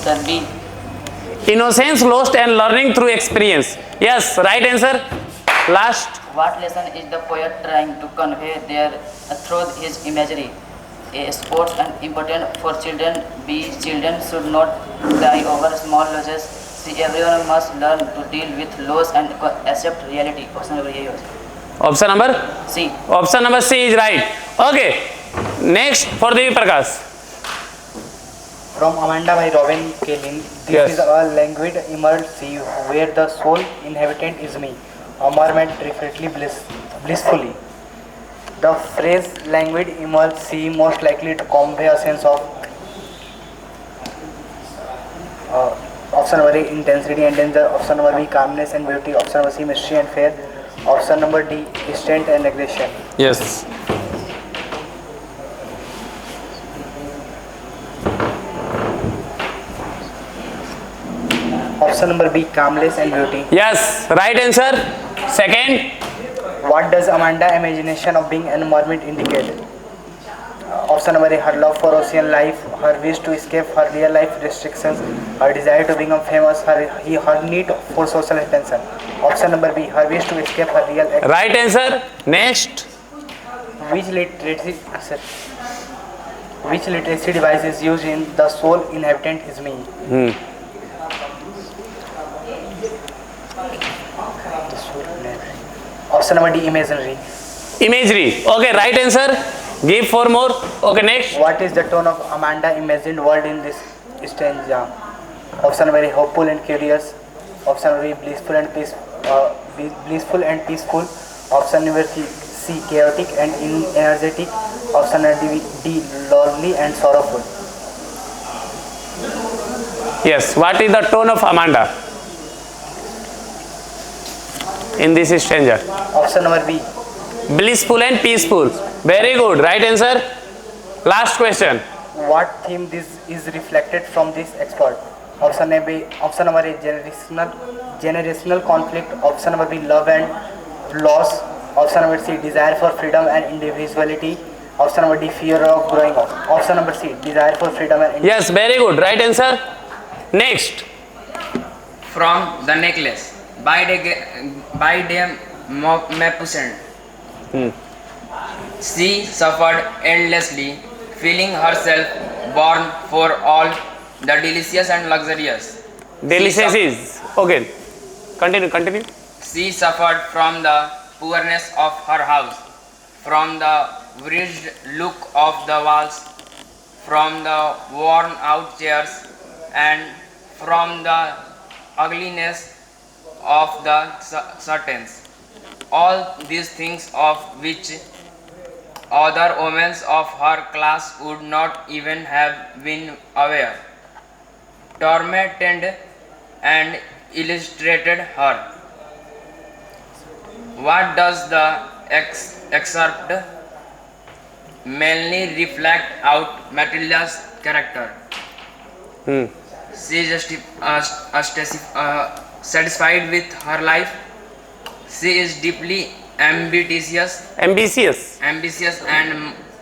Sir, B. innocence lost and learning through experience. Yes, right answer. Last. What lesson is the poet trying to convey there through his imagery? A, sports and important for children. B, children should not cry over small losses. C, everyone must learn to deal with loss and accept reality. Option number A. Option number C. Option number C is right. Okay. Next for Devi Prakash. From Amanda by Robin Kellin. This Yes. is a languid emerald sea where the sole inhabitant is me. A mermaid repeatedly blissfully. The phrase languid emerald sea most likely to convey a sense of option number A, intensity and danger. Option number B, calmness and beauty. Option number C, mystery and fear. Option number D, strength and aggression. Yes. Option number B, calmness and beauty. Yes. Right answer. Second. What does Amanda imagination of being an mermaid indicate? Option number A, her love for ocean life, her wish to escape her real life restrictions, her desire to become famous, her need for social attention. Option number B, her wish to escape her real life. Right answer. Next. Which literacy device is used in The Sole Inhabitant Is Me? Option number D, imaginary. Imagery. Okay. Right answer. Give 4 more. Okay. Next. What is the tone of Amanda imagined world in this stanza? Option number A, hopeful and curious. Option number B, blissful and peaceful. Option number C, chaotic and energetic. Option number D, lonely and sorrowful. Yes. What is the tone of Amanda in this stanza? Option number B. Blissful and peaceful. Very good. Right answer. Last question. What theme this is reflected from this expert? Option number A, generational conflict. Option number B, love and loss. Option number C, desire for freedom and individuality. Option number D, fear of growing up. Option number C, desire for freedom and Yes. Very good. Right answer. Next. From the necklace by Dame Mapusant. She suffered endlessly, feeling herself born for all the delicious and luxurious. Delicious is. Okay. Continue. She suffered from the poorness of her house, from the wretched look of the walls, from the worn out chairs, and from the ugliness of the curtains. All these things of which other women of her class would not even have been aware, tormented and illustrated her. What does the excerpt mainly reflect out Matilda's character? She is satisfied with her life. She is deeply ambitious and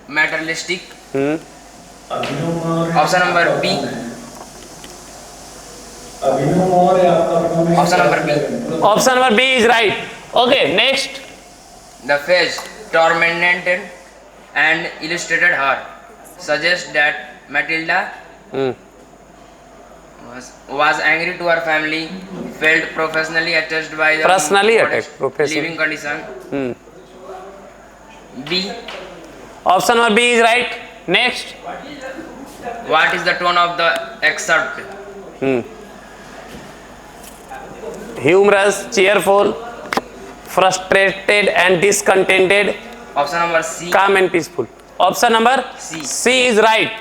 materialistic. Option number B. Option number B is right. Okay. Next. The phrase tormented and illustrated her suggests that Matilda was angry to her family, felt professionally attached by the living condition. B. Option number B is right. Next. What is the tone of the excerpt? Humorous, cheerful, frustrated and discontented, Option number C. calm and peaceful. Option number C. C is right.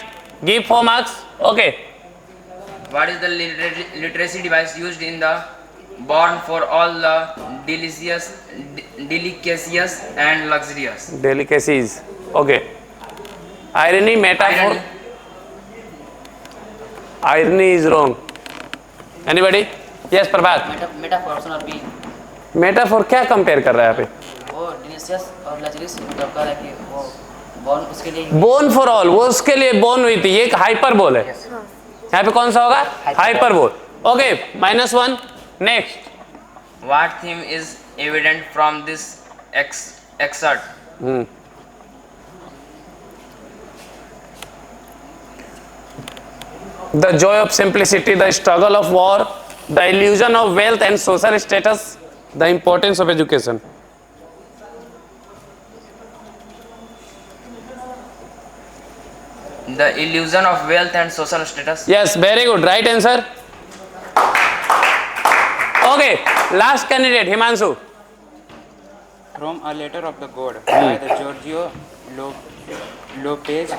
Give 4 marks. Okay. What is the literacy device used in the born for all the delicacies and luxurious? Delicacies. Okay. Irony, metaphor. Irony is wrong. Anybody? Yes, Prabhat. Metaphor option और B metaphor क्या compare कर रहा है यहाँ पे? वो delicious और luxurious मतलब कह रहा है कि वो बॉर्न उसके लिए बोन फॉर ऑल, वो उसके लिए बोन हुई थी. ये एक हाइपरबोल है. यहाँ पे कौन सा होगा? Hyperbole. Okay. -1. Next. What theme is evident from this excerpt? The joy of simplicity, the struggle of war, the illusion of wealth and social status, the importance of education. The illusion of wealth and social status. Yes, very good. Right answer. Okay, last candidate, Himanshu. From a letter of the god by the Giorgio Lopez.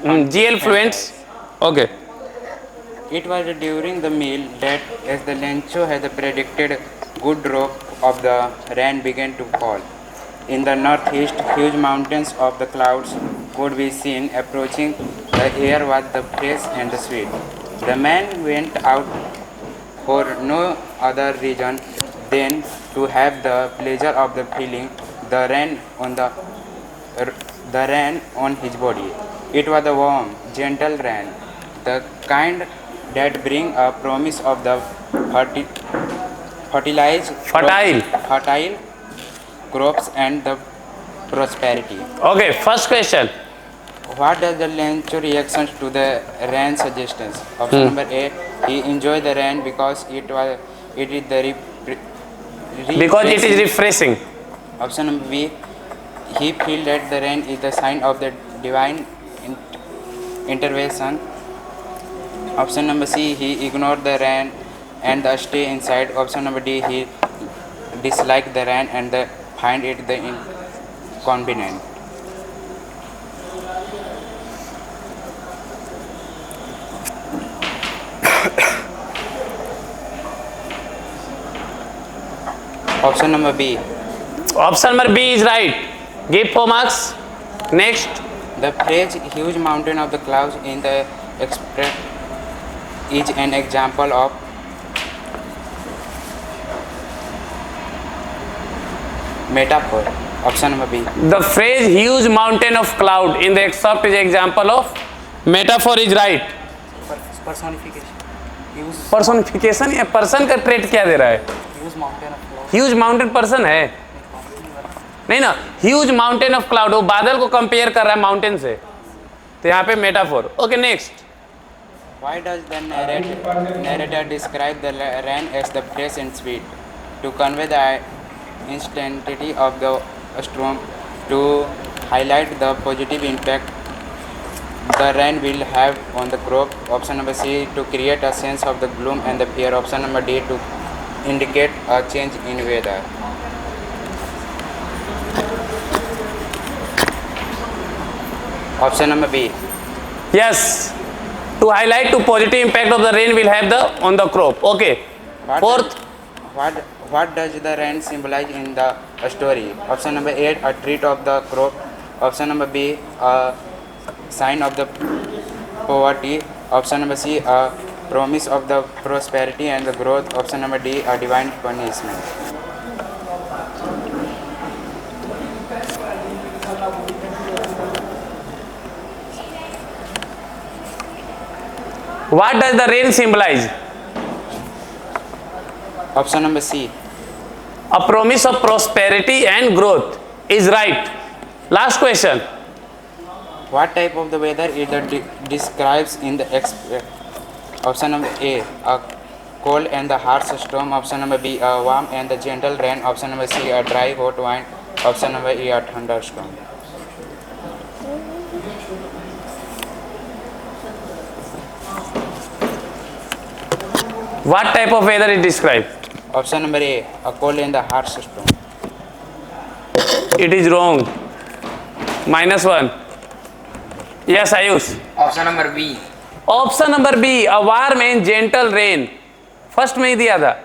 GL Fluents. Okay. It was during the meal that, as the Lencho had predicted, good rock of the rain began to fall. In the northeast, huge mountains of the clouds could be seen approaching. The air was the fresh and the sweet. The man went out for no other reason than to have the pleasure of the feeling the rain on his body. It was a warm, gentle rain, the kind that bring a promise of the fertile crops and the prosperity. Okay, first question. What does the Lencho reactions to the rain suggestions? Option number A, he enjoyed the rain because it is refreshing. Option number B, he feel that the rain is the sign of the divine intervention. Option number C, he ignored the rain and stay inside. Option number D, he disliked the rain and find it the inconvenient. Option number B. Option number B is right. Give 4 marks. Next. The phrase huge mountain of the clouds in the express is an example of metaphor. Option number B. The phrase huge mountain of cloud in the excerpt is example of metaphor is right. Personification या person का trait क्या दे रहा है? Huge mountain person है नहीं ना, huge mountain of cloud वो बादल को compare कर रहा है mountain से, तो यहाँ पे metaphor. Okay, next. Why does the narrator describe the rain as the fresh and sweet? To convey the instantity of the storm, to highlight the positive impact the rain will have on the crop. Option number C, to create a sense of the gloom and the fear. Option number D, to indicate a change in weather. Option number B. Yes, to highlight to positive impact of the rain will have on the crop. Okay. Fourth. What does the rain symbolize in the story? Option number A, a treat of the crop. Option number B, a sign of the poverty. Option number C, a promise of the prosperity and the growth. Option number D, a divine punishment. What does the rain symbolize? Option number C. A promise of prosperity and growth is right. Last question. What type of the weather is describes in the option number A, a cold and the harsh storm. Option number B, a warm and the gentle rain. Option number C, a dry hot wind. Option number E, a thunderstorm. What type of weather is described? Option number A, a cold and the harsh storm. It is wrong. -1. Yes, Ayush. Option number B. Option number B, a warm and gentle rain. First में ही दिया था.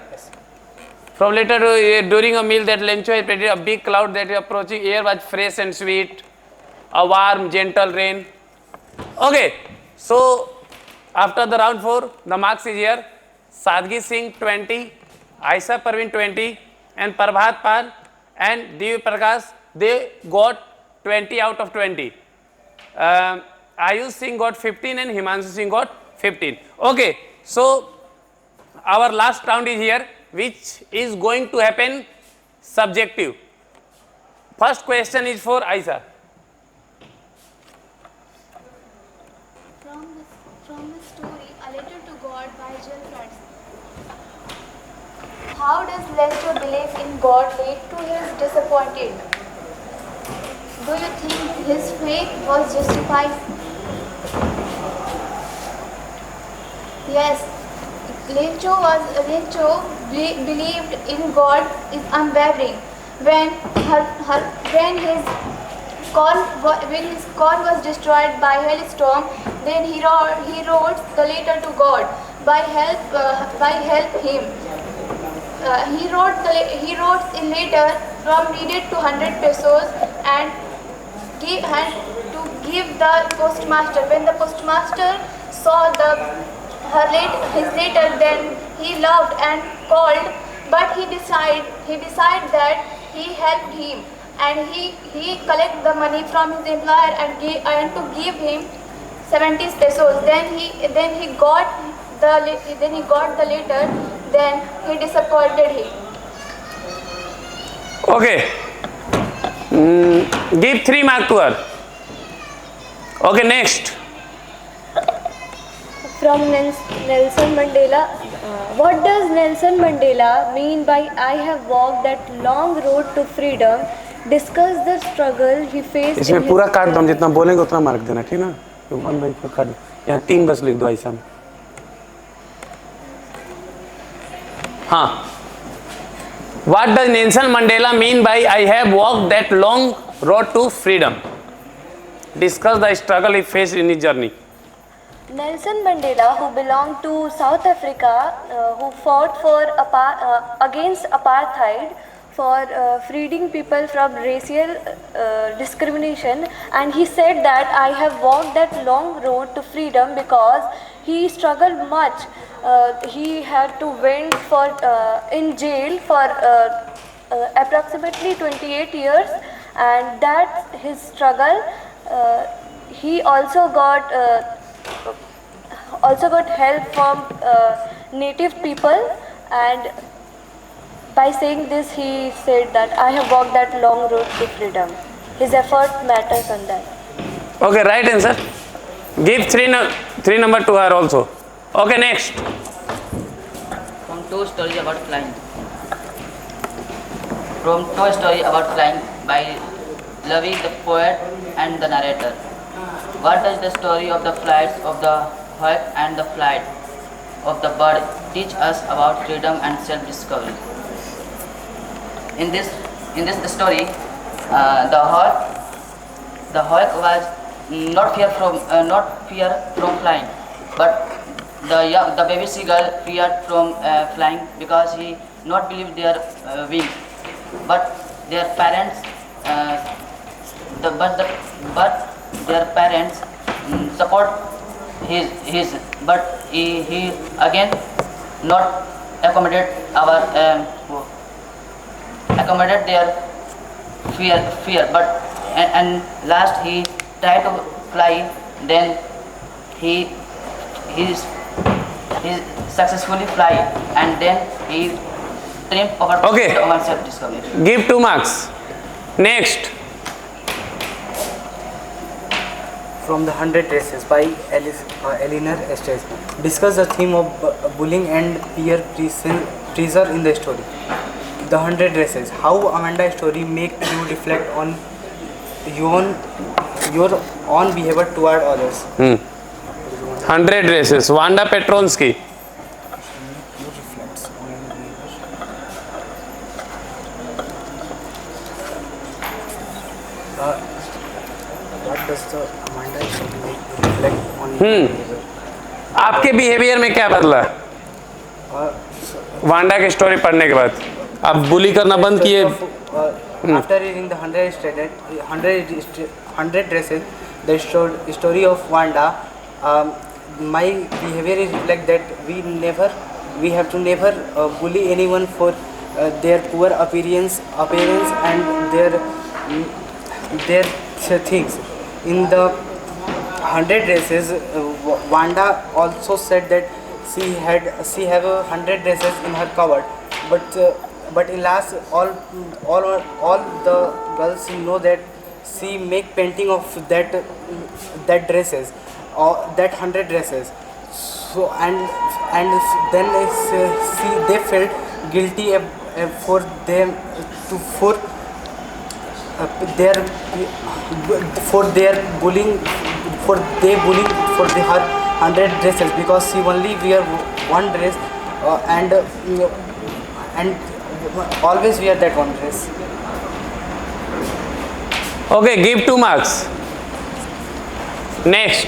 From later during a meal that Lencho had predicted a big cloud that is approaching. Air was fresh and sweet. A warm, gentle rain. Okay. So after the round 4, the marks is here. Sadgi Singh 20, Aisha Parveen 20, and Prabhat Pal and Divya Prakash, they got 20 out of 20. Ayush Singh got 15 and Himanshu Singh got 15. Okay, so our last round is here, which is going to happen subjective. First question is for Aisha. From the story A Letter to God by Jill Friends. How does Lencho belief in God lead to his disappointed? Do you think his faith was justified? Yes, Lencho believed in God is unwavering. When his corn was destroyed by hailstorm, then he wrote the letter to God by help him. he wrote a letter from needed to 100 pesos and give the postmaster. When the postmaster saw his letter, then he laughed and called, but he decided that he helped him, and he collect the money from his employer and to give him 70 pesos. Then he got the letter. Then he disappointed him. Okay. Give 3 marks to her. Okay, next. From Nelson Mandela. What does Nelson Mandela mean by "I have walked that long road to freedom"? Discuss the struggle he faced. इसमें पूरा काट दो, हम जितना बोलेंगे उतना mark देना, ठीक ना? 1/4 काट दो, यहाँ 3 बस लिख दो ऐसा में. हाँ. What does Nelson Mandela mean by "I have walked that long road to freedom"? Discuss the struggle he faced in his journey. Nelson Mandela, who belonged to South Africa, who fought for against apartheid, for freeing people from racial discrimination, and he said that I have walked that long road to freedom because he struggled much. He had to went for in jail for approximately 28 years, and that's his struggle. He also got help from native people, and by saying this he said that I have walked that long road to freedom. His effort matters on that. Okay, right answer. Give 3 number to her also. Okay, next. From two stories about flying. From two story about flying by Lovey the poet and the narrator. What does the story of the flights of the hawk and the flight of the bird teach us about freedom and self-discovery? In this story, the hawk was not fear from flying, but the baby seagull feared from flying because he not believed their wings, but their parents their parents support his but he again not accommodate their fear, but and last he tried to fly, then he successfully fly, and then he dream about Okay. self-discovery. Give 2 marks. Next. From the 100 Races by Eleanor Estes. Discuss the theme of bullying and peer pressure in the story. The 100 Races. How Amanda's story make you reflect on your own behavior toward others. 100 races. Wanda Petronsky. What does the Amanda story make you reflect on your behavior? आपके behaviour में क्या बदला? Wanda की story पढ़ने के बाद आप बुली करना बंद किए. After reading the 100 Races, the story of Wanda, my behavior is reflect that we have to never bully anyone for their poor appearance and their things. In the 100 Races, Wanda also said that she have 100 races in her cupboard, but alas, all the girls know that she make painting of that dresses or that 100 dresses. So and then they felt guilty for them for their bullying for her 100 dresses because she only wear one dress and always wear that one dress. Okay, give 2 marks. Next.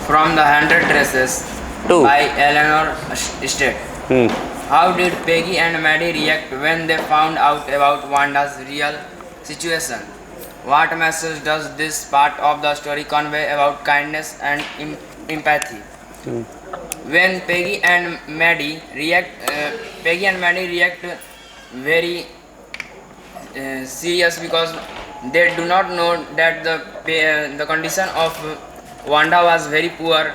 From the 100 Races 2. by Eleanor Estes. How did Peggy and Maddie react when they found out about Wanda's real situation? What message does this part of the story convey about kindness and empathy? When Peggy and Maddie react very serious because they do not know that the condition of Wanda was very poor,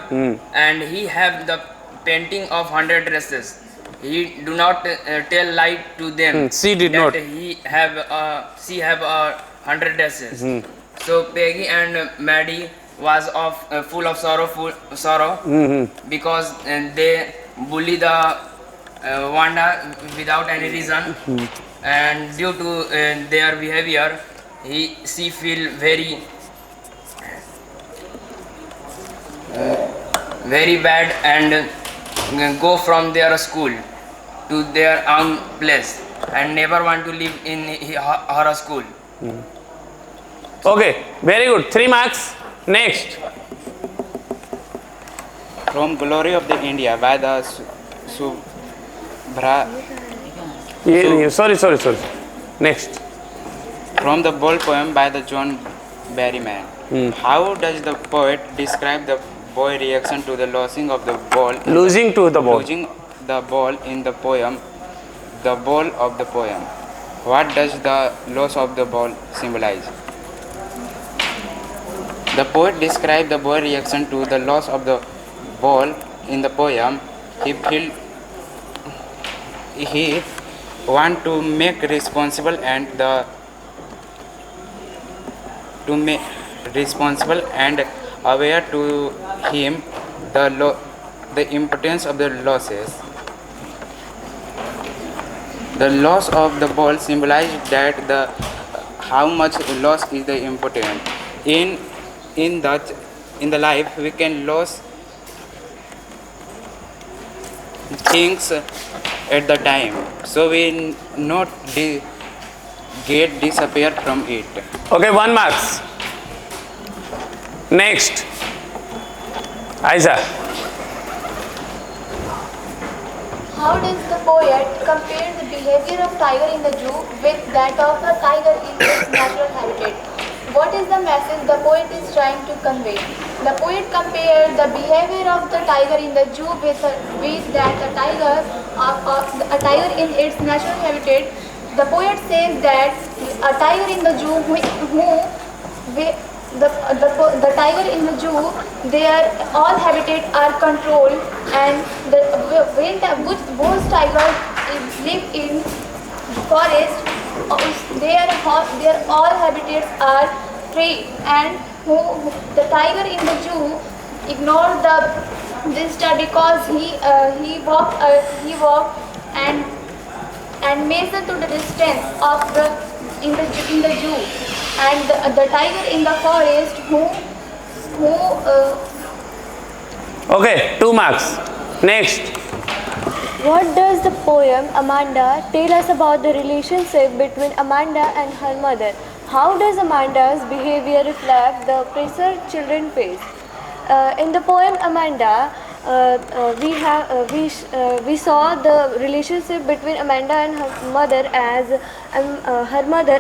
and he have the painting of 100 dresses. He do not tell lie to them. She did that not. She have 100 dresses. So Peggy and Maddie was full of sorrow because they bully the Wanda without any reason, and due to their behavior, she feel very bad and go from their school to their own place and never want to live in her school. Okay, very good. 3 marks. Next. From Glory of the India by the Subhra. Sorry. Next. From the Ball poem by the John Berryman. How does the poet describe the boy reaction to the losing of the ball? Losing to the ball. Losing the ball in the poem, the ball of the poem. What does the loss of the ball symbolize? The poet described the boy reaction to the loss of the ball in the poem. He want to make responsible and aware to him the importance of the losses. The loss of the ball symbolized that how much loss is the important. In the life we can lose things at the time, so we not get disappear from it. Okay, 1 marks. Next. Aiza. How does the poet compare the behavior of tiger in the zoo with that of a tiger in its natural habitat? What is the message the poet is trying to convey? The poet compared the behavior of the tiger in the zoo with that a tiger in its natural habitat. The poet says that a tiger in the zoo the tiger in the zoo, their all habitats are controlled, and those tigers live in forest, their all habitats are free, and the tiger in the zoo ignored this study because he walked and measured to the distance of in the zoo, and the tiger in the forest Okay, 2 marks. Next. What does the poem Amanda tell us about the relationship between Amanda and her mother? How does Amanda's behavior reflect the pressure children face? In the poem Amanda, we saw the relationship between Amanda and her mother, as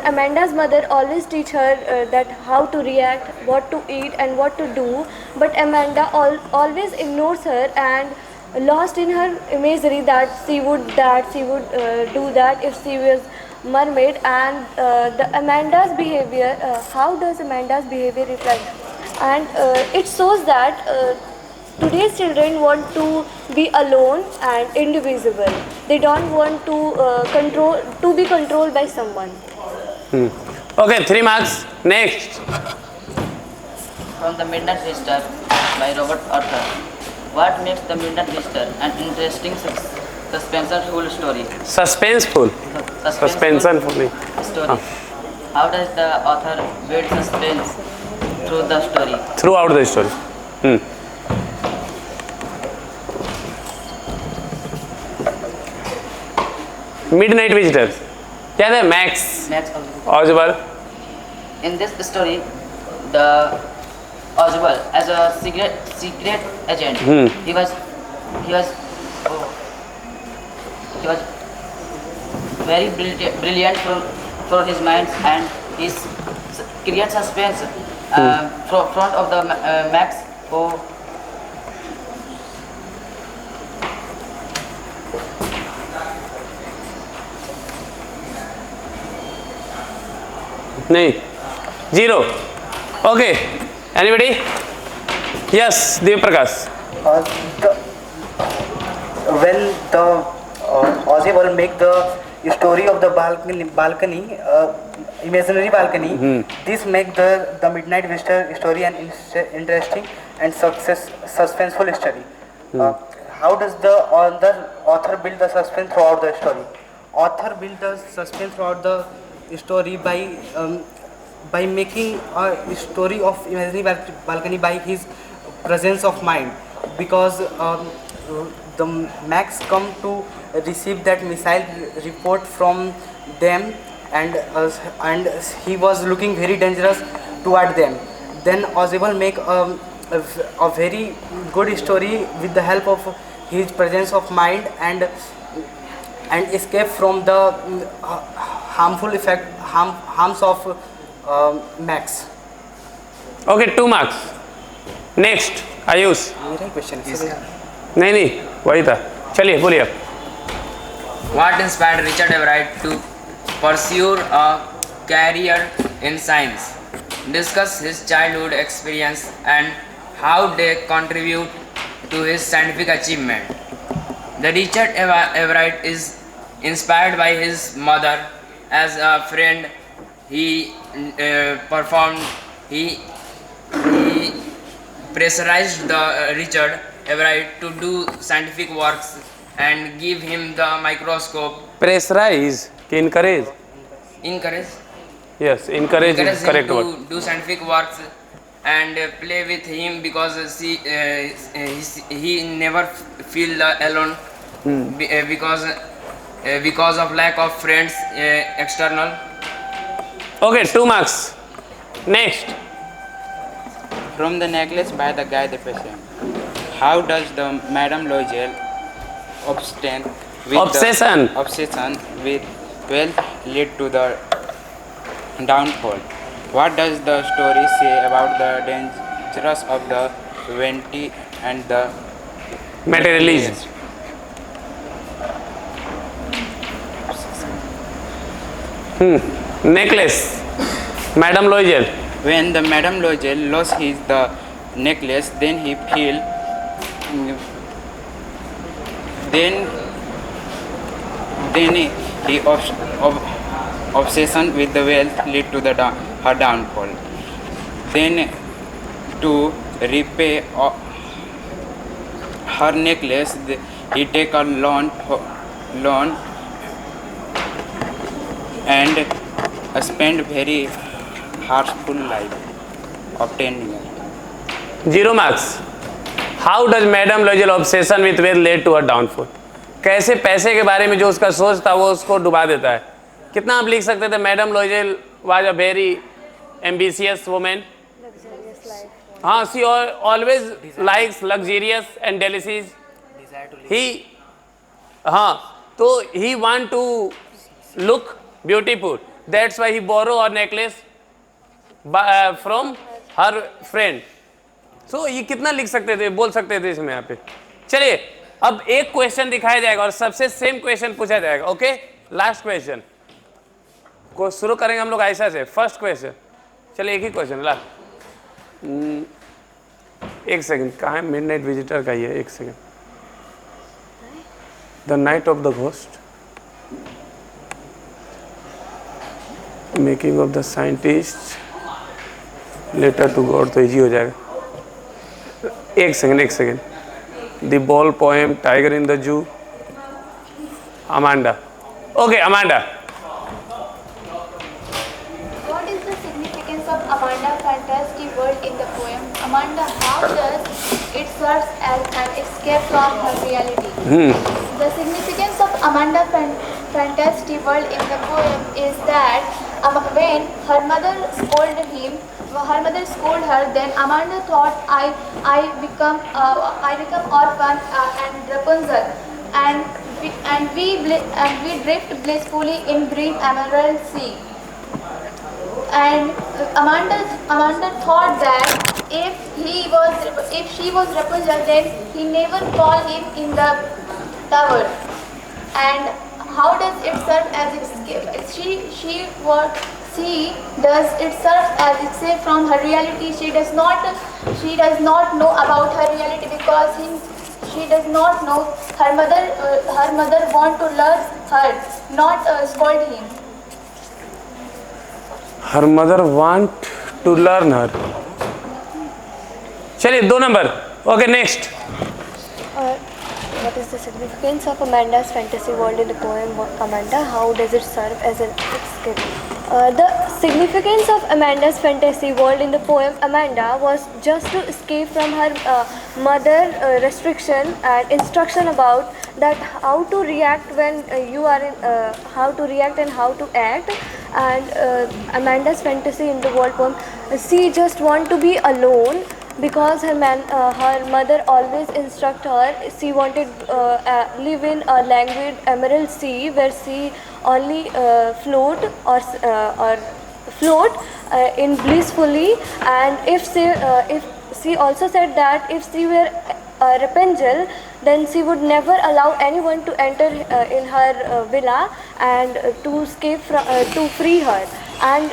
Amanda's mother always teach her that how to react, what to eat and what to do, but Amanda always ignores her and lost in her imagery that she would do that if she was mermaid. And Amanda's behavior, how does Amanda's behavior reflect? And it shows that today's children want to be alone and indivisible. They don't want to be controlled by someone. Okay, 3 marks. Next. From The Midnight Visitor by Robert Arthur. What makes The Midnight Visitor an interesting suspenseful story? Suspenseful. Suspenseful. Story. How does the author build suspense through the story? Throughout the story. Midnight Visitors. क्या था? Max. Oswald. In this story, the Oswald, as a secret agent, he was He was very brilliant for his mind, and he creates suspense front of the Max, who नहीं, 0. Okay. Anybody? Yes, Dev Prakash. When the Oswald make the story of the balcony, imaginary balcony, this make the Midnight Visitor story an interesting and suspenseful story. How does the author build the suspense throughout the story? Author build the suspense throughout the story by making a story of imaginary balcony by his presence of mind, because the Max come to receive that missile report from them, and he was looking very dangerous toward them. Then Oswald make a very good story with the help of his presence of mind, and escape from the harms of Max. Okay, 2 marks. Next, Ayush. मेरा question है नहीं, वही था. चलिए बोलिए आप. What inspired Richard Everett to pursue a career in science? Discuss his childhood experience and how they contribute to his scientific achievement. The Richard Everett is inspired by his mother. As a friend, he pressurized the Richard Everett to do scientific works and give him the microscope. Pressurize कि encourage. Encourage Yes, encourage is him correct to word. do scientific works and play with him, because he never feel alone because of lack of friends external. Okay, 2 marks. Next. From the necklace by the Guy de Payson. How does the Madame Loisel obsession with wealth lead to the downfall? What does the story say about the dangers of the vanity and the Materialism. Necklace. Madame Loisel. When the Madame Loisel lost the necklace, then he feel he obsession with the wealth lead to her downfall. Then to repay her necklace, he take a loan and spend very harshful life obtaining it. 0 marks. How does Madame Loisel obsession with wealth lead to her downfall? कैसे पैसे के बारे में जो उसका सोच था वो उसको डुबा देता है. कितना आप लिख सकते थे? Madam Loisel was a very ambitious women. हाँ, she always likes luxurious and delicacies. तो he want to look beautiful. That's why he borrow a necklace from her friend. So ये कितना लिख सकते थे, बोल सकते थे इसमें यहाँ पे. चलिए अब एक क्वेश्चन दिखाया जाएगा और सबसे सेम क्वेश्चन पूछा जाएगा. ओके, लास्ट क्वेश्चन को शुरू करेंगे हम लोग ऐसा से. First question. चलिए एक ही क्वेश्चन लास्ट. एक सेकंड, कहाँ है मिडनाइट विजिटर का? ये एक second. The night of the ghost, making of the scientist, letter to God. तो इजी हो जाएगा. एक second. The ball poem, tiger in the zoo. Amanda. Okay, Amanda. What is the significance of Amanda fantasy word in the poem? Amanda, how does it serve as an escape from her reality? The significance of Amanda fantasy world in the poem is that when her mother scolded her, then Amanda thought I become orphan and Rapunzel, and we drift blissfully in green emerald sea. And Amanda thought that if she was Rapunzel, then he never call him in the tower. And how does it serve as escape? She does it serve as escape from her reality. She does not know about her reality because she does not know her mother want to learn her, not scold him. Her mother want to learn her. चलिए 2 number. Okay next. What is the significance of Amanda's fantasy world in the poem Amanda? How does it serve as an escape? The significance of Amanda's fantasy world in the poem Amanda was just to escape from her mother restriction and instruction about that how to react when you are in how to react and how to act. And Amanda's fantasy in the world poem, she just want to be alone because her mother always instruct her. She wanted live in a languid emerald sea where she only float or float in blissfully. And if she also said that if she were Rapunzel, then she would never allow anyone to enter in her villa and to escape to free her. And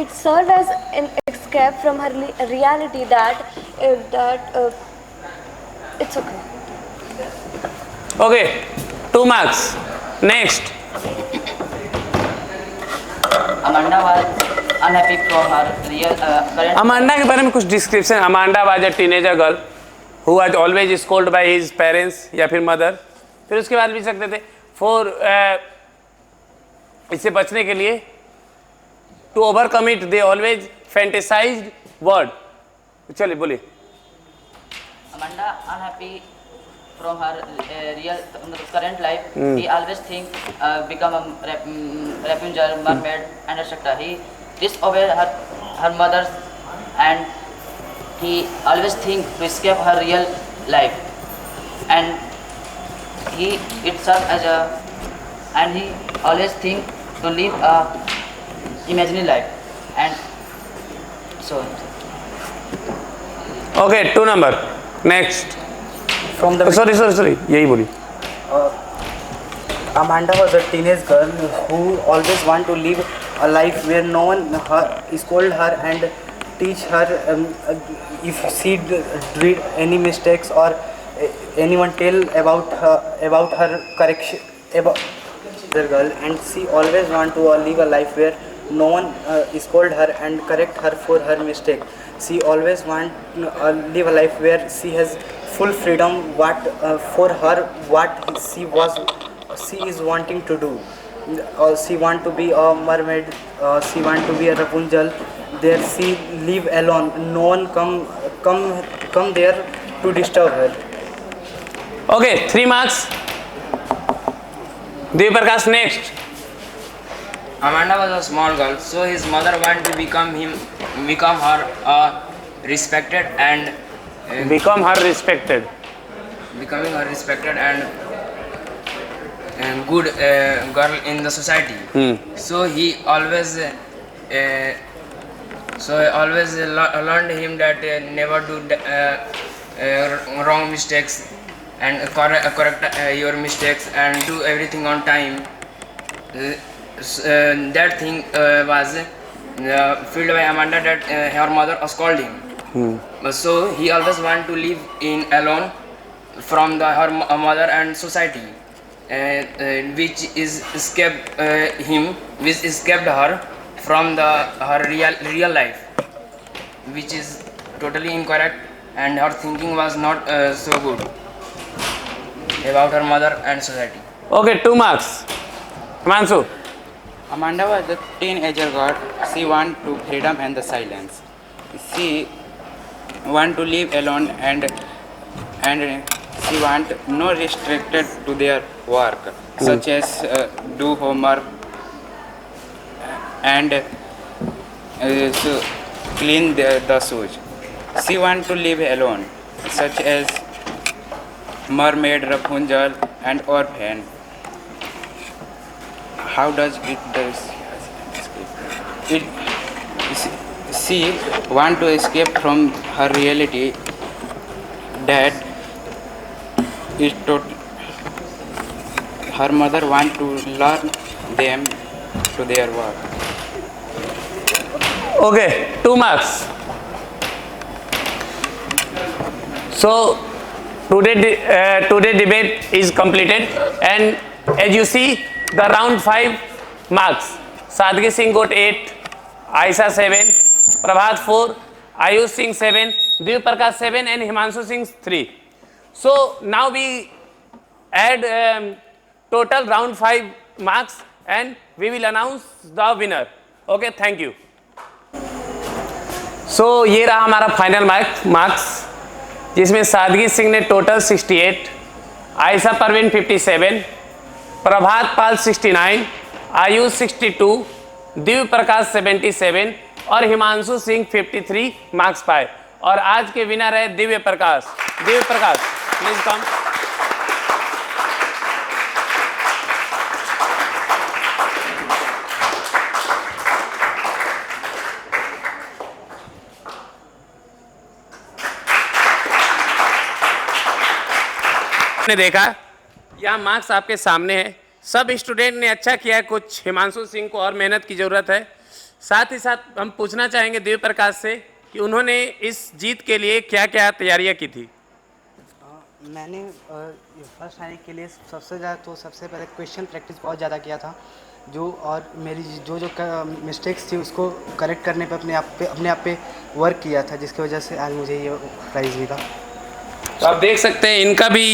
it served as an escape from her reality that it's okay. Okay 2 marks. Next. Amanda was unhappy from her real current. Amanda के बारे में कुछ description. Amanda was a teenager girl who was always scold by his parents या फिर mother. फिर उसके बाद भी सकते थे फॉर इससे बचने के लिए to overcome it they always fantasized word. चलिए बोलिए. Amanda unhappy from her real current life. He always think become a Rapunzel, mermaid, and etc. He disobey her mother, and he always think to escape her real life. And he always think to live a imaginary life, and so. Okay 2 number. Next. From the sorry यही बोली. Amanda was a teenage girl who always want to live a life where no one scold her and teach her if she did any mistakes or anyone tell about her correction about the girl. And she always want to live a life where no one scold her and correct her for her mistake. She always want live a life where she has full freedom for her what she is wanting to do. She want to be a mermaid. She want to be a Rapunzel. There she live alone. No one come there to disturb her. Okay 3 marks. Dev Prakash. Next. Amanda was a small girl, so his mother wanted to become her respected and become her respected. becoming a respected and good girl in the society. So he always learned him that never do wrong mistakes and correct your mistakes and do everything on time. That thing was filled by Amanda that her mother scolded him. So he always want to live in alone from her mother and society, which escaped her from her real life, which is totally incorrect, and her thinking was not so good about her mother and society. Okay 2 marks. Himanshu. Amanda was a teenager girl. She want to freedom and the silence. She want to live alone and she want no restricted to their work, such as do homework and so clean the shoes. She want to live alone, such as mermaid, Rapunzel, and orphan. How does it does it? She want to escape from her reality. That is total. Her mother want to learn them to their work. Okay, 2 marks. So today debate is completed, and as you see the round 5 marks. Sadhgi Singh got 8, Aisha 7, Prabhat 4, Ayush Singh 7, Div Prakash 7 and Himanshu Singh 3. So now we add total round 5 marks and we will announce the winner. Okay, thank you. So ये रहा हमारा final marks, जिसमें सादगी सिंह ने total 68, Ayesha Parveen 57, प्रभात पाल 69, आयुष 62, दिव्य प्रकाश 77 और Himanshu Singh 53 marks पाए। और आज के विनर है दिव्य प्रकाश। Divya Prakash please come. ने देखा यहाँ मार्क्स आपके सामने है। सब स्टूडेंट ने अच्छा किया है, कुछ हिमांशु सिंह को और मेहनत की ज़रूरत है। साथ ही साथ हम पूछना चाहेंगे दिव्य प्रकाश से कि उन्होंने इस जीत के लिए क्या क्या तैयारियां की थी। मैंने फर्स्ट आने के लिए सबसे पहले क्वेश्चन प्रैक्टिस बहुत ज़्यादा किया था, और मेरी जो मिस्टेक्स थी उसको करेक्ट करने पे अपने आप पे वर्क किया था, जिसकी वजह से आज मुझे ये प्राइज़ मिला। तो आप देख सकते हैं इनका भी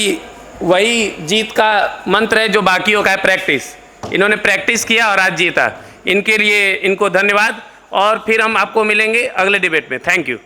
वही जीत का मंत्र है जो बाकियों का है, प्रैक्टिस। इन्होंने प्रैक्टिस किया और आज जीता। इनके लिए इनको धन्यवाद, और फिर हम आपको मिलेंगे अगले डिबेट में। Thank you.